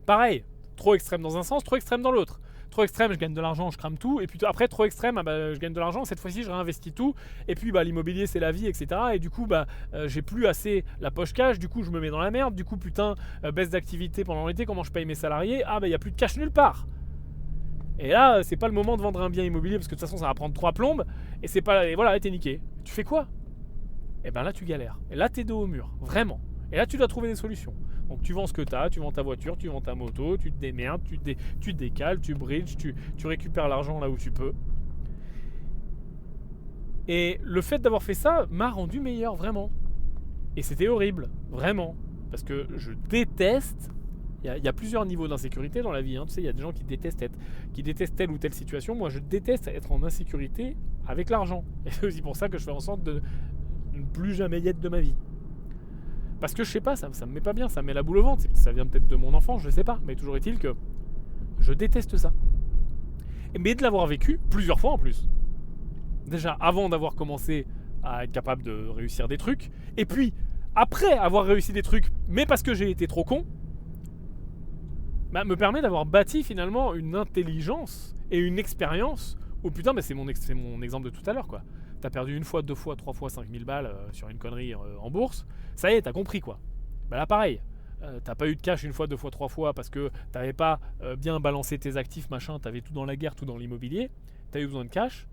pareil, trop extrême dans un sens, trop extrême dans l'autre. Trop extrême, je gagne de l'argent, je crame tout. Et puis après, trop extrême, je gagne de l'argent. Cette fois-ci, je réinvestis tout. Et puis, l'immobilier, c'est la vie, etc. Et du coup, j'ai plus assez la poche cash. Du coup, je me mets dans la merde. Du coup, baisse d'activité pendant l'été. Comment je paye mes salariés ? Il n'y a plus de cash nulle part. Et là, c'est pas le moment de vendre un bien immobilier parce que de toute façon, ça va prendre 3 plombes. Et c'est pas. Et voilà, t'es niqué. Tu fais quoi ? et ben là tu galères. Et là t'es dos au mur, vraiment. Et là tu dois trouver des solutions. Donc tu vends ce que tu as, tu vends ta voiture, tu vends ta moto, tu te démerdes, tu te décales, tu bridges, tu récupères l'argent là où tu peux. Et le fait d'avoir fait ça m'a rendu meilleur, vraiment. Et c'était horrible, vraiment. Parce que je déteste. Il y a plusieurs niveaux d'insécurité dans la vie. Tu sais, il y a des gens qui détestent telle ou telle situation. Moi, je déteste être en insécurité avec l'argent. Et c'est aussi pour ça que je fais en sorte de ne plus jamais y être de ma vie. Parce que je sais pas, ça me met pas bien, ça me met la boule au ventre. Ça vient peut-être de mon enfance, je sais pas. Mais toujours est-il que je déteste ça. Mais de l'avoir vécu plusieurs fois en plus. Déjà, avant d'avoir commencé à être capable de réussir des trucs. Et puis, après avoir réussi des trucs, mais parce que j'ai été trop con, me permet d'avoir bâti finalement une intelligence et une expérience. Oh putain, c'est mon exemple de tout à l'heure, quoi. T'as perdu une fois, deux fois, trois fois 5000 balles sur une connerie en bourse. Ça y est, t'as compris, quoi. Bah là, pareil. T'as pas eu de cash une fois, deux fois, trois fois parce que t'avais pas bien balancé tes actifs, machin. T'avais tout dans la guerre, tout dans l'immobilier. T'as eu besoin de cash.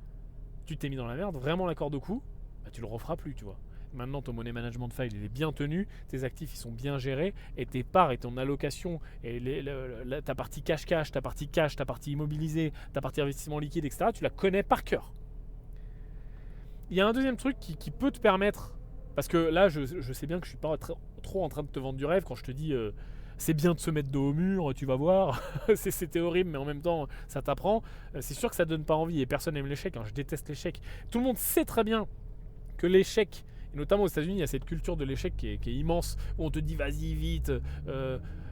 Tu t'es mis dans la merde, vraiment la corde au cou. Bah, tu le referas plus, tu vois. Maintenant, ton money management file, il est bien tenu, tes actifs, ils sont bien gérés, et tes parts et ton allocation, et ta partie cash-cash, ta partie cash, ta partie immobilisée, ta partie investissement liquide, etc., tu la connais par cœur. Il y a un deuxième truc qui peut te permettre, parce que là, je sais bien que je suis pas trop en train de te vendre du rêve quand je te dis c'est bien de se mettre dos au mur, tu vas voir, c'était horrible, mais en même temps, ça t'apprend. C'est sûr que ça donne pas envie, et personne n'aime l'échec, je déteste l'échec. Tout le monde sait très bien que l'échec, et notamment aux États-Unis, il y a cette culture de l'échec qui est immense, où on te dit vas-y vite,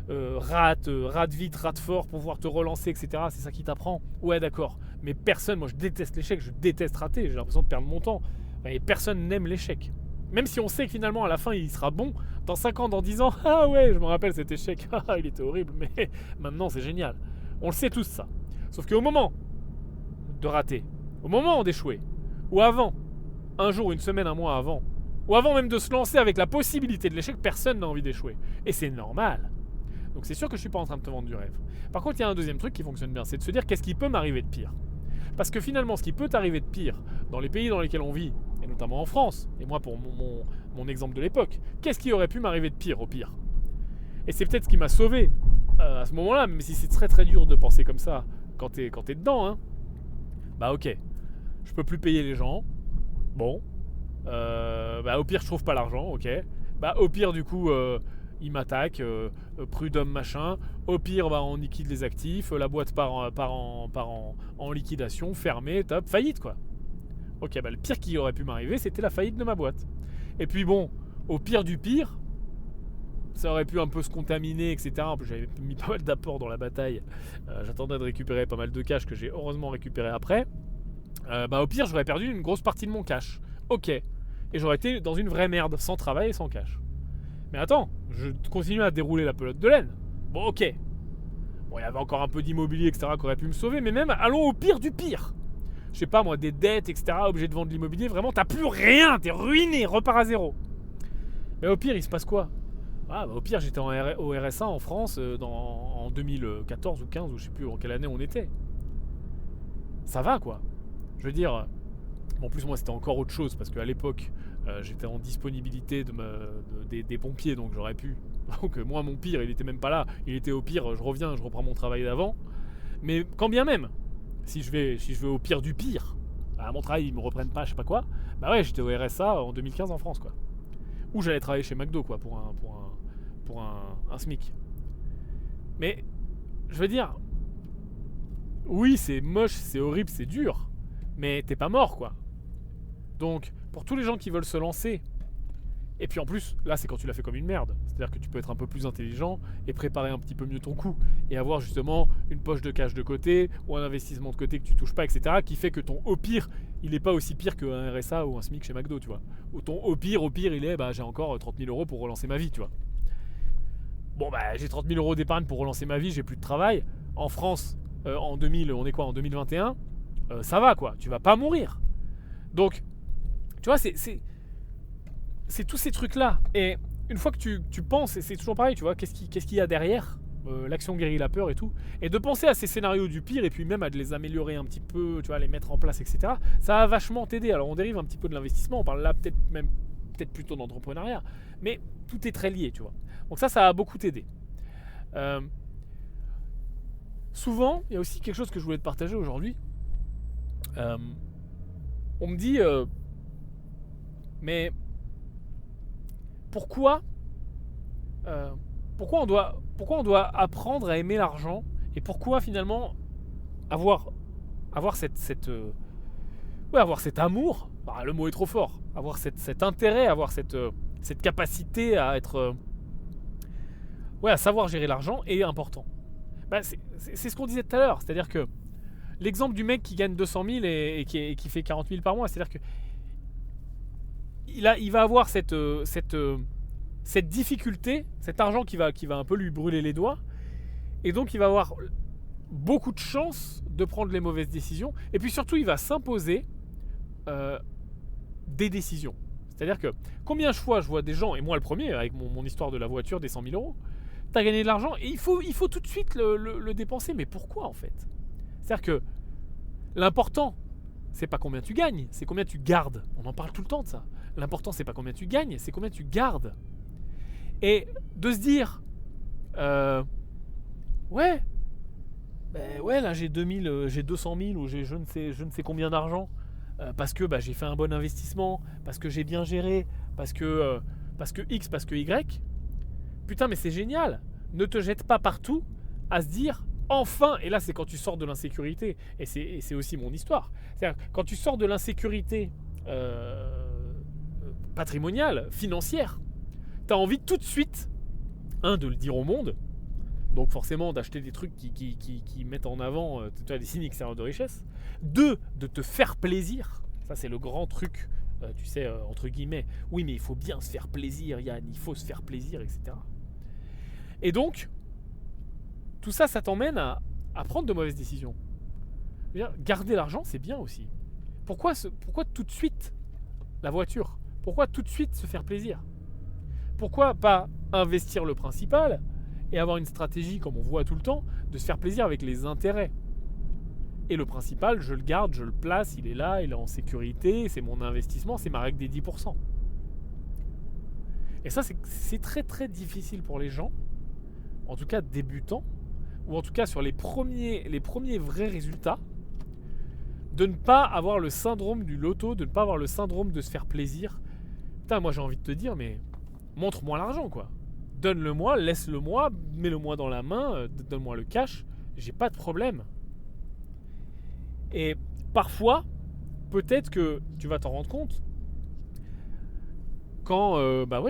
rate vite, rate fort pour pouvoir te relancer, etc. C'est ça qui t'apprend. Ouais, d'accord. Mais personne, moi je déteste l'échec, je déteste rater, j'ai l'impression de perdre mon temps. Et personne n'aime l'échec. Même si on sait que finalement à la fin il sera bon, dans 5 ans, dans 10 ans, ah ouais, je me rappelle cet échec, il était horrible, mais maintenant c'est génial. On le sait tous ça. Sauf qu'au moment de rater, au moment d'échouer, ou avant, un jour, une semaine, un mois avant, ou avant même de se lancer avec la possibilité de l'échec, personne n'a envie d'échouer. Et c'est normal. Donc c'est sûr que je suis pas en train de te vendre du rêve. Par contre, il y a un deuxième truc qui fonctionne bien, c'est de se dire qu'est-ce qui peut m'arriver de pire. Parce que finalement, ce qui peut t'arriver de pire dans les pays dans lesquels on vit, et notamment en France, et moi pour mon exemple de l'époque, qu'est-ce qui aurait pu m'arriver de pire au pire? Et c'est peut-être ce qui m'a sauvé à ce moment-là, même si c'est très très dur de penser comme ça quand t'es dedans. Hein. Bah ok, je peux plus payer les gens. Bon. Au pire, je trouve pas l'argent, ok. Bah au pire, du coup, ils m'attaquent, prud'homme machin. Au pire, on liquide les actifs, la boîte part en liquidation, fermée, top, faillite quoi. Ok, le pire qui aurait pu m'arriver, c'était la faillite de ma boîte. Et puis bon, au pire du pire, ça aurait pu un peu se contaminer, etc. En plus, j'avais mis pas mal d'apports dans la bataille. J'attendais de récupérer pas mal de cash que j'ai heureusement récupéré après. Au pire, j'aurais perdu une grosse partie de mon cash. Ok. Et j'aurais été dans une vraie merde, sans travail et sans cash. Mais attends, je continue à dérouler la pelote de laine. Bon, ok. Bon, il y avait encore un peu d'immobilier, etc. qui aurait pu me sauver, mais même, allons au pire du pire. Je sais pas moi, des dettes, etc. Obligé de vendre de l'immobilier. Vraiment, t'as plus rien, t'es ruiné, repars à zéro. Mais au pire, il se passe quoi? Au pire, j'étais au RSA en France en 2014 ou 15, ou je sais plus en quelle année on était. Ça va quoi. Je veux dire, en plus moi c'était encore autre chose parce qu'à l'époque j'étais en disponibilité des pompiers, donc j'aurais pu. Donc moi mon pire il était même pas là, il était au pire, je reviens, je reprends mon travail d'avant. Mais quand bien même, si je vais au pire du pire, à mon travail ils me reprennent pas, je sais pas quoi, j'étais au RSA en 2015 en France quoi. Ou j'allais travailler chez McDo quoi pour un SMIC. Mais je veux dire, oui c'est moche, c'est horrible, c'est dur, mais t'es pas mort quoi. Donc pour tous les gens qui veulent se lancer, et puis en plus là c'est quand tu l'as fait comme une merde, c'est-à-dire que tu peux être un peu plus intelligent et préparer un petit peu mieux ton coup et avoir justement une poche de cash de côté ou un investissement de côté que tu touches pas, etc., qui fait que ton au pire il est pas aussi pire qu'un RSA ou un SMIC chez McDo, tu vois. Ou ton au pire il est j'ai encore 30 000 euros pour relancer ma vie, tu vois. Bon j'ai 30 000 euros d'épargne pour relancer ma vie, j'ai plus de travail. En France en 2000, on est quoi en 2021, ça va quoi, tu vas pas mourir. Donc tu vois, c'est tous ces trucs-là. Et une fois que tu penses, et c'est toujours pareil, tu vois, qu'est-ce qu'il y a derrière l'action guérit la peur et tout. Et de penser à ces scénarios du pire, et puis même à de les améliorer un petit peu, tu vois, les mettre en place, etc. Ça va vachement t'aider. Alors on dérive un petit peu de l'investissement, on parle là peut-être même peut-être plutôt d'entrepreneuriat, mais tout est très lié, tu vois. Donc ça a beaucoup t'aider. Souvent, il y a aussi quelque chose que je voulais te partager aujourd'hui. On me dit, mais pourquoi on doit apprendre à aimer l'argent, et pourquoi finalement avoir cet amour, le mot est trop fort, avoir cet intérêt, avoir cette capacité à être à savoir gérer l'argent est important. C'est ce qu'on disait tout à l'heure, c'est-à-dire que l'exemple du mec qui gagne 200 000 et qui fait 40 000 par mois, c'est-à-dire que il va avoir cette difficulté, cet argent qui va un peu lui brûler les doigts, et donc il va avoir beaucoup de chances de prendre les mauvaises décisions, et puis surtout il va s'imposer des décisions. C'est-à-dire que combien de fois je vois des gens, et moi le premier avec mon histoire de la voiture des 100 000 euros, t'as gagné de l'argent et il faut tout de suite le dépenser, mais pourquoi en fait? C'est-à-dire que l'important, c'est pas combien tu gagnes, c'est combien tu gardes. On en parle tout le temps de ça. L'important, c'est pas combien tu gagnes, c'est combien tu gardes. Et de se dire, là j'ai 200 000 ou j'ai je ne sais combien d'argent, parce que j'ai fait un bon investissement, parce que j'ai bien géré, parce que X, parce que Y. Putain, mais c'est génial. Ne te jette pas partout à se dire, enfin, et là c'est quand tu sors de l'insécurité, et c'est aussi mon histoire. C'est-à-dire, quand tu sors de l'insécurité patrimoniale, financière, tu as envie tout de suite, de le dire au monde, donc forcément d'acheter des trucs qui mettent en avant des signes extérieurs de richesse. 2, de te faire plaisir. Ça c'est le grand truc, entre guillemets. Oui, mais il faut bien se faire plaisir, Yann, il faut se faire plaisir, etc. Et donc, tout ça t'emmène à prendre de mauvaises décisions. Garder l'argent, c'est bien aussi. Pourquoi tout de suite la voiture? Pourquoi tout de suite se faire plaisir? Pourquoi pas investir le principal et avoir une stratégie, comme on voit tout le temps, de se faire plaisir avec les intérêts? Et le principal, je le garde, je le place, il est là, il est en sécurité, c'est mon investissement, c'est ma règle des 10%. Et ça, c'est très très difficile pour les gens, en tout cas débutants, ou en tout cas sur les premiers vrais résultats, de ne pas avoir le syndrome du loto, de ne pas avoir le syndrome de se faire plaisir. Putain, moi j'ai envie de te dire, mais montre-moi l'argent, quoi. Donne-le-moi, laisse-le-moi, mets-le-moi dans la main, donne-moi le cash, j'ai pas de problème. Et parfois, peut-être que tu vas t'en rendre compte quand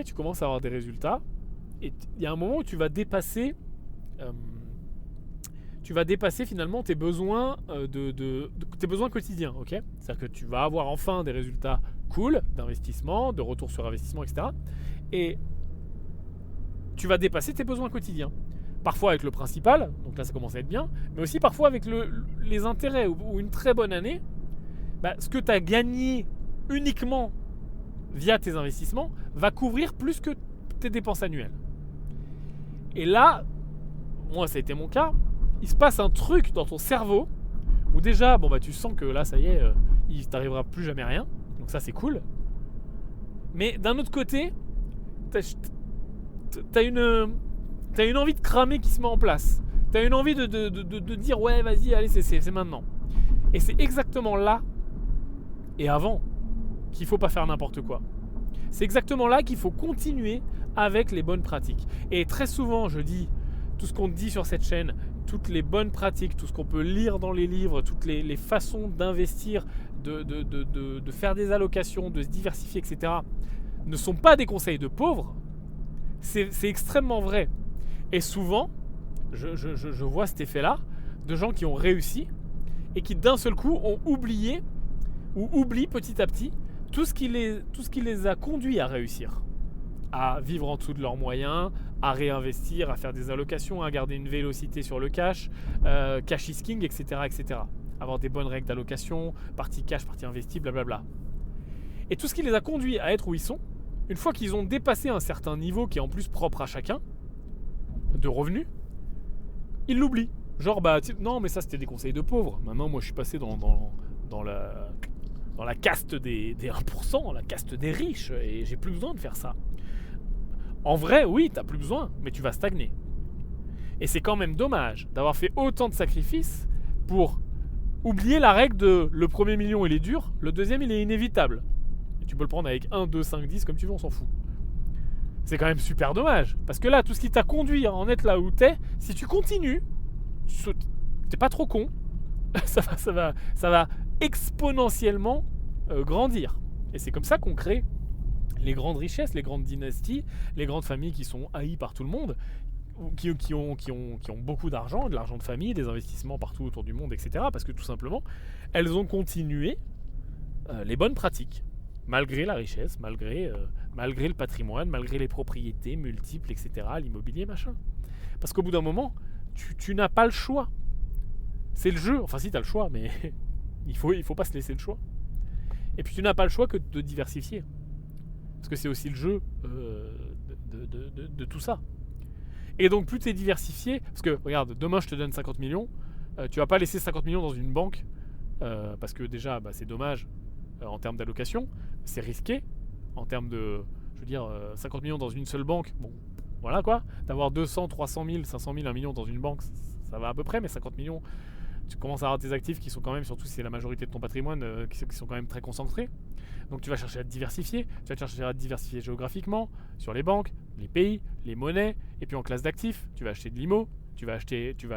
tu commences à avoir des résultats, et il y a un moment où tu vas dépasser finalement tes besoins tes besoins quotidiens, ok? C'est-à-dire que tu vas avoir enfin des résultats cool d'investissement, de retour sur investissement, etc. Et tu vas dépasser tes besoins quotidiens. Parfois avec le principal, donc là ça commence à être bien, mais aussi parfois avec les intérêts ou une très bonne année, ce que tu as gagné uniquement via tes investissements va couvrir plus que tes dépenses annuelles. Et là, moi ça a été mon cas, il se passe un truc dans ton cerveau où déjà, tu sens que là ça y est, il t'arrivera plus jamais rien, donc ça c'est cool. Mais d'un autre côté, t'as une envie de cramer qui se met en place. T'as une envie de dire ouais vas-y, allez c'est maintenant. Et c'est exactement là et avant qu'il faut pas faire n'importe quoi. C'est exactement là qu'il faut continuer avec les bonnes pratiques. Et très souvent je dis tout ce qu'on dit sur cette chaîne, toutes les bonnes pratiques, tout ce qu'on peut lire dans les livres, toutes les façons d'investir, de faire des allocations, de se diversifier, etc. ne sont pas des conseils de pauvres. C'est extrêmement vrai. Et souvent, je vois cet effet-là de gens qui ont réussi et qui d'un seul coup ont oublié ou oublient petit à petit tout ce qui les a conduits à réussir. À vivre en dessous de leurs moyens, à réinvestir, à faire des allocations, à garder une vélocité sur le cash, cash is king, etc., etc. Avoir des bonnes règles d'allocation, partie cash, partie investie, blablabla. Et tout ce qui les a conduits à être où ils sont, une fois qu'ils ont dépassé un certain niveau qui est en plus propre à chacun, de revenus, ils l'oublient. Genre, non, mais ça c'était des conseils de pauvres. Maintenant, moi je suis passé dans dans la caste des 1%, la caste des riches, et j'ai plus besoin de faire ça. En vrai, oui, t'as plus besoin, mais tu vas stagner. Et c'est quand même dommage d'avoir fait autant de sacrifices pour oublier la règle de le premier million il est dur, le deuxième il est inévitable. Et tu peux le prendre avec 1, 2, 5, 10 comme tu veux, on s'en fout. C'est quand même super dommage. Parce que là, tout ce qui t'a conduit à en être là où t'es, si tu continues, t'es pas trop con, ça va exponentiellement grandir. Et c'est comme ça qu'on crée les grandes richesses, les grandes dynasties, les grandes familles qui sont haïes par tout le monde, qui ont beaucoup d'argent, de l'argent de famille, des investissements partout autour du monde, etc. Parce que tout simplement, elles ont continué les bonnes pratiques, malgré la richesse, malgré le patrimoine, malgré les propriétés multiples, etc., l'immobilier, machin. Parce qu'au bout d'un moment, tu n'as pas le choix. C'est le jeu. Enfin, si, tu as le choix, mais il faut pas se laisser le choix. Et puis, tu n'as pas le choix que de diversifier. Parce que c'est aussi le jeu de tout ça. Et donc, plus tu es diversifié, parce que, regarde, demain, je te donne 50 millions, tu vas pas laisser 50 millions dans une banque, parce que déjà, c'est dommage en termes d'allocation, c'est risqué, en termes de, 50 millions dans une seule banque, bon, voilà quoi, d'avoir 200, 300 000, 500 000, 1 million dans une banque, ça va à peu près, mais 50 millions, tu commences à avoir tes actifs qui sont quand même, surtout si c'est la majorité de ton patrimoine, qui sont quand même très concentrés. Donc tu vas chercher à te diversifier, géographiquement, sur les banques, les pays, les monnaies, et puis en classe d'actifs, tu vas acheter de l'IMO, tu vas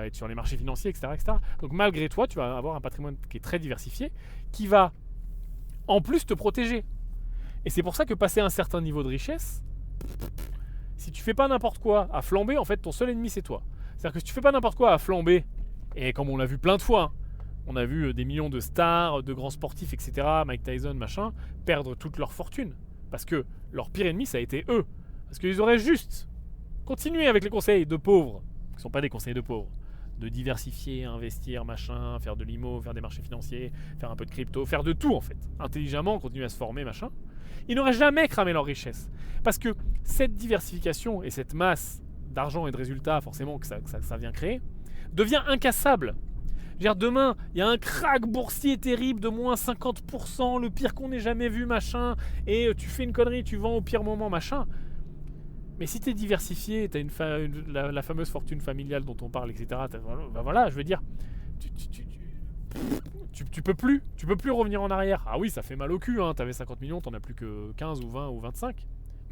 être sur les marchés financiers, etc., etc. Donc malgré toi, tu vas avoir un patrimoine qui est très diversifié, qui va en plus te protéger. Et c'est pour ça que passer un certain niveau de richesse, si tu fais pas n'importe quoi à flamber, en fait ton seul ennemi c'est toi. C'est-à-dire que si tu fais pas n'importe quoi à flamber, et comme on l'a vu plein de fois, on a vu des millions de stars, de grands sportifs, etc., Mike Tyson, machin, perdre toute leur fortune. Parce que leur pire ennemi, ça a été eux. Parce qu'ils auraient juste continué avec les conseils de pauvres, qui ne sont pas des conseils de pauvres, de diversifier, investir, machin, faire de l'IMO, faire des marchés financiers, faire un peu de crypto, faire de tout en fait. Intelligemment, continuer à se former, machin. Ils n'auraient jamais cramé leur richesse. Parce que cette diversification et cette masse d'argent et de résultats, forcément, que ça vient créer, devient incassable. Je veux dire, demain, il y a un krach boursier terrible de moins 50%, le pire qu'on ait jamais vu, machin, et tu fais une connerie, tu vends au pire moment, machin. Mais si tu es diversifié, tu as la fameuse fortune familiale dont on parle, etc., voilà, je veux dire, tu peux plus revenir en arrière. Ah oui, ça fait mal au cul, hein, t'avais 50 millions, t'en as plus que 15 ou 20 ou 25,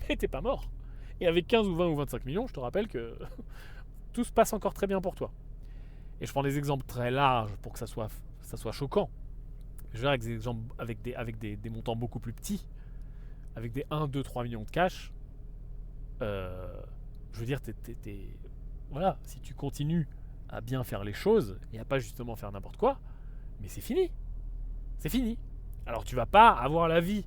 mais t'es pas mort. Et avec 15 ou 20 ou 25 millions, je te rappelle que tout se passe encore très bien pour toi. Et je prends des exemples très larges pour que ça soit choquant. Je veux dire, avec des exemples avec des montants beaucoup plus petits, avec des 1, 2, 3 millions de cash, je veux dire, voilà, si tu continues à bien faire les choses et à pas justement faire n'importe quoi, mais c'est fini. C'est fini. Alors tu vas pas avoir la vie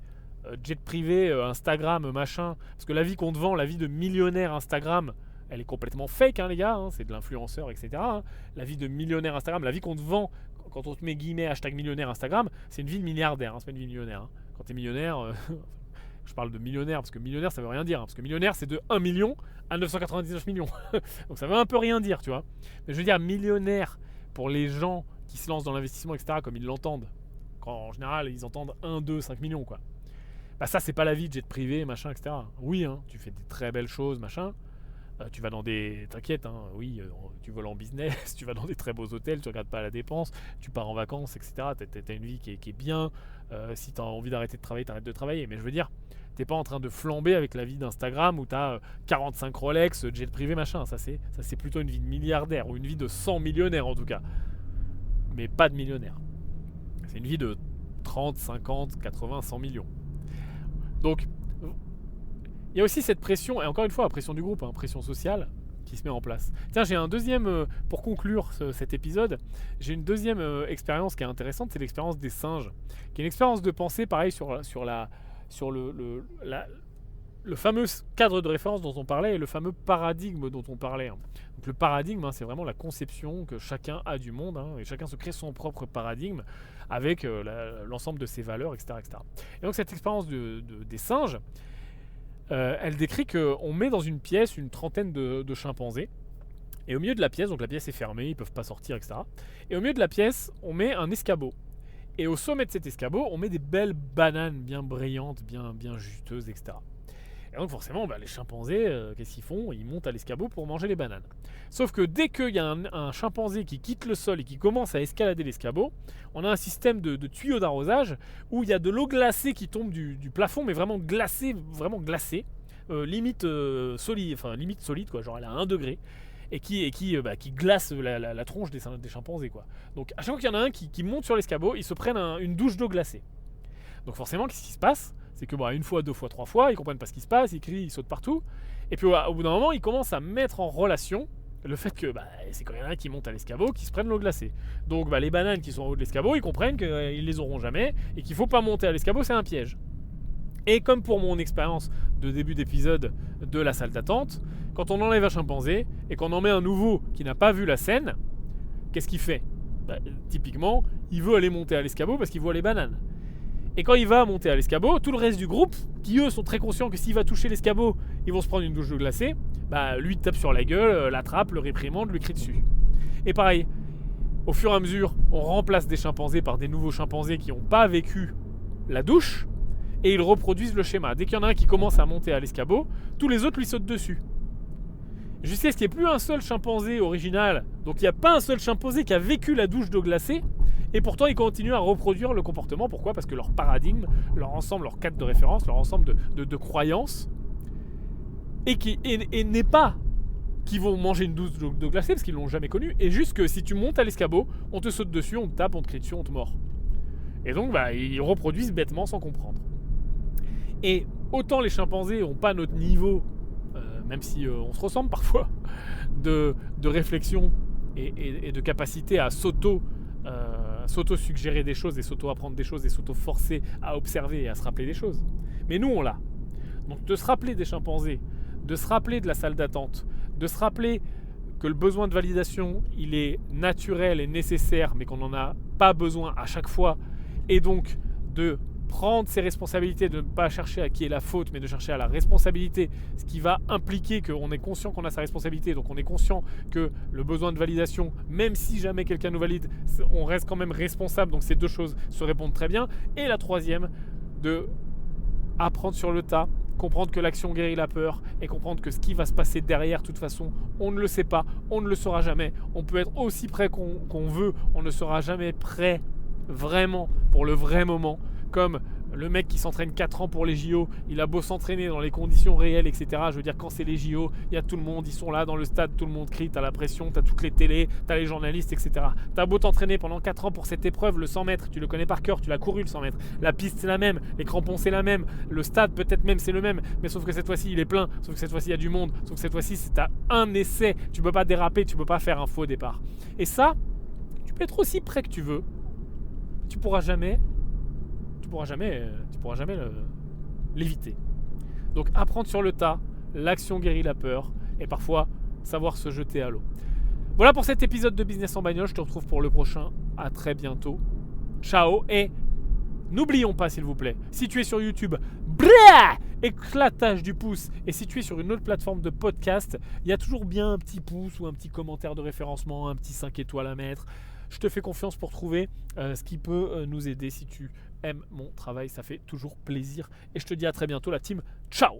jet privé, Instagram, machin, parce que la vie qu'on te vend, la vie de millionnaire Instagram, elle est complètement fake, hein, les gars, hein, c'est de l'influenceur, etc. Hein. La vie de millionnaire Instagram, la vie qu'on te vend, quand on te met guillemets hashtag millionnaire Instagram, c'est une vie de milliardaire, hein, c'est pas une vie de millionnaire. Hein. Quand t'es millionnaire, je parle de millionnaire, parce que millionnaire ça veut rien dire, hein, parce que millionnaire c'est de 1 million à 999 millions. Donc ça veut un peu rien dire, tu vois. Mais je veux dire, millionnaire, pour les gens qui se lancent dans l'investissement, etc., comme ils l'entendent, quand en général ils entendent 1, 2, 5 millions, quoi. Bah ça c'est pas la vie de jet privé, machin, etc. Oui, hein, tu fais des très belles choses, machin. Tu vas dans des... T'inquiète, hein, oui, tu voles en business, tu vas dans des très beaux hôtels, tu regardes pas la dépense, tu pars en vacances, etc. T'as une vie qui est bien. Si t'as envie d'arrêter de travailler, t'arrêtes de travailler. Mais je veux dire, t'es pas en train de flamber avec la vie d'Instagram où t'as 45 Rolex, jet privé, machin. Ça c'est plutôt une vie de milliardaire, ou une vie de 100 millionnaires en tout cas. Mais pas de millionnaire. C'est une vie de 30, 50, 80, 100 millions. Donc... il y a aussi cette pression, et encore une fois, la pression du groupe, hein, pression sociale, qui se met en place. Tiens, j'ai un deuxième, pour conclure cet épisode, j'ai une deuxième expérience qui est intéressante, c'est l'expérience des singes, qui est une expérience de pensée, pareil, sur le fameux cadre de référence dont on parlait, et le fameux paradigme dont on parlait. Hein. Donc le paradigme, hein, c'est vraiment la conception que chacun a du monde, hein, et chacun se crée son propre paradigme, avec l'ensemble de ses valeurs, etc., etc. Et donc cette expérience des singes, elle décrit qu'on met dans une pièce une trentaine de chimpanzés. Et au milieu de la pièce, donc la pièce est fermée, ils ne peuvent pas sortir, etc. Et au milieu de la pièce, on met un escabeau. Et au sommet de cet escabeau, on met des belles bananes bien brillantes, bien juteuses, etc. Et donc forcément, les chimpanzés, qu'est-ce qu'ils font? Ils montent à l'escabeau pour manger les bananes. Sauf que dès qu'il y a un chimpanzé qui quitte le sol et qui commence à escalader l'escabeau, on a un système de tuyaux d'arrosage où il y a de l'eau glacée qui tombe du plafond, mais vraiment glacée, limite solide, quoi, genre elle a 1 degré, et qui glace la tronche des chimpanzés, quoi. Donc à chaque fois qu'il y en a un qui monte sur l'escabeau, ils se prennent une douche d'eau glacée. Donc forcément, qu'est-ce qui se passe? C'est que une fois, 2 fois, 3 fois, ils comprennent pas ce qui se passe, ils crient, ils sautent partout. Et puis au bout d'un moment, ils commencent à mettre en relation le fait que c'est quand il y en a qui montent à l'escabeau qui se prennent l'eau glacée. Donc les bananes qui sont en haut de l'escabeau, ils comprennent qu'ils les auront jamais et qu'il faut pas monter à l'escabeau, c'est un piège. Et comme pour mon expérience de début d'épisode de la salle d'attente, quand on enlève un chimpanzé et qu'on en met un nouveau qui n'a pas vu la scène, qu'est-ce qu'il fait? Typiquement, il veut aller monter à l'escabeau parce qu'il voit les bananes. Et quand il va monter à l'escabeau, tout le reste du groupe, qui eux sont très conscients que s'il va toucher l'escabeau, ils vont se prendre une douche d'eau glacée, lui tape sur la gueule, l'attrape, le réprimande, lui crie dessus. Et pareil, au fur et à mesure, on remplace des chimpanzés par des nouveaux chimpanzés qui n'ont pas vécu la douche, et ils reproduisent le schéma. Dès qu'il y en a un qui commence à monter à l'escabeau, tous les autres lui sautent dessus. Jusqu'à ce qu'il n'y ait plus un seul chimpanzé original, donc il n'y a pas un seul chimpanzé qui a vécu la douche d'eau glacée, et pourtant ils continuent à reproduire le comportement. Pourquoi? Parce que leur paradigme, leur ensemble, leur cadre de référence, leur ensemble de croyances, et n'est pas qu'ils vont manger une douche d'eau glacée, parce qu'ils ne l'ont jamais connu, et juste que si tu montes à l'escabeau, on te saute dessus, on te tape, on te crie dessus, on te mord. Et donc ils reproduisent bêtement sans comprendre. Et autant les chimpanzés n'ont pas notre niveau, même si on se ressemble parfois, de réflexion et de capacité à s'auto-suggérer des choses et s'auto-apprendre des choses et s'auto-forcer à observer et à se rappeler des choses. Mais nous, on l'a. Donc de se rappeler des chimpanzés, de se rappeler de la salle d'attente, de se rappeler que le besoin de validation, il est naturel et nécessaire, mais qu'on n'en a pas besoin à chaque fois, et donc de prendre ses responsabilités, de ne pas chercher à qui est la faute, mais de chercher à la responsabilité, ce qui va impliquer qu'on est conscient qu'on a sa responsabilité, donc on est conscient que le besoin de validation, même si jamais quelqu'un nous valide, on reste quand même responsable, donc ces deux choses se répondent très bien. Et la troisième, de apprendre sur le tas, comprendre que l'action guérit la peur et comprendre que ce qui va se passer derrière, de toute façon, on ne le sait pas, on ne le saura jamais. On peut être aussi prêt qu'on veut, on ne sera jamais prêt vraiment pour le vrai moment. Comme le mec qui s'entraîne 4 ans pour les JO, il a beau s'entraîner dans les conditions réelles, etc. Je veux dire, quand c'est les JO, il y a tout le monde, ils sont là dans le stade, tout le monde crie, t'as la pression, t'as toutes les télés, t'as les journalistes, etc. T'as beau t'entraîner pendant 4 ans pour cette épreuve, le 100 mètres, tu le connais par cœur, tu l'as couru le 100 mètres. La piste c'est la même, les crampons c'est la même, le stade peut-être même c'est le même, mais sauf que cette fois-ci il est plein, sauf que cette fois-ci il y a du monde, sauf que cette fois-ci c'est à un essai, tu peux pas déraper, tu peux pas faire un faux départ. Et ça, tu peux être aussi prêt que tu veux, tu pourras jamais l'éviter. Donc apprendre sur le tas, l'action guérit la peur et parfois savoir se jeter à l'eau. Voilà pour cet épisode de Business en bagnole, je te retrouve pour le prochain. À très bientôt. Ciao et n'oublions pas s'il vous plaît, si tu es sur YouTube, éclatage du pouce, et si tu es sur une autre plateforme de podcast, il y a toujours bien un petit pouce ou un petit commentaire de référencement, un petit 5 étoiles à mettre. Je te fais confiance pour trouver ce qui peut nous aider. Si tu aimes mon travail, ça fait toujours plaisir. Et je te dis à très bientôt la team. Ciao!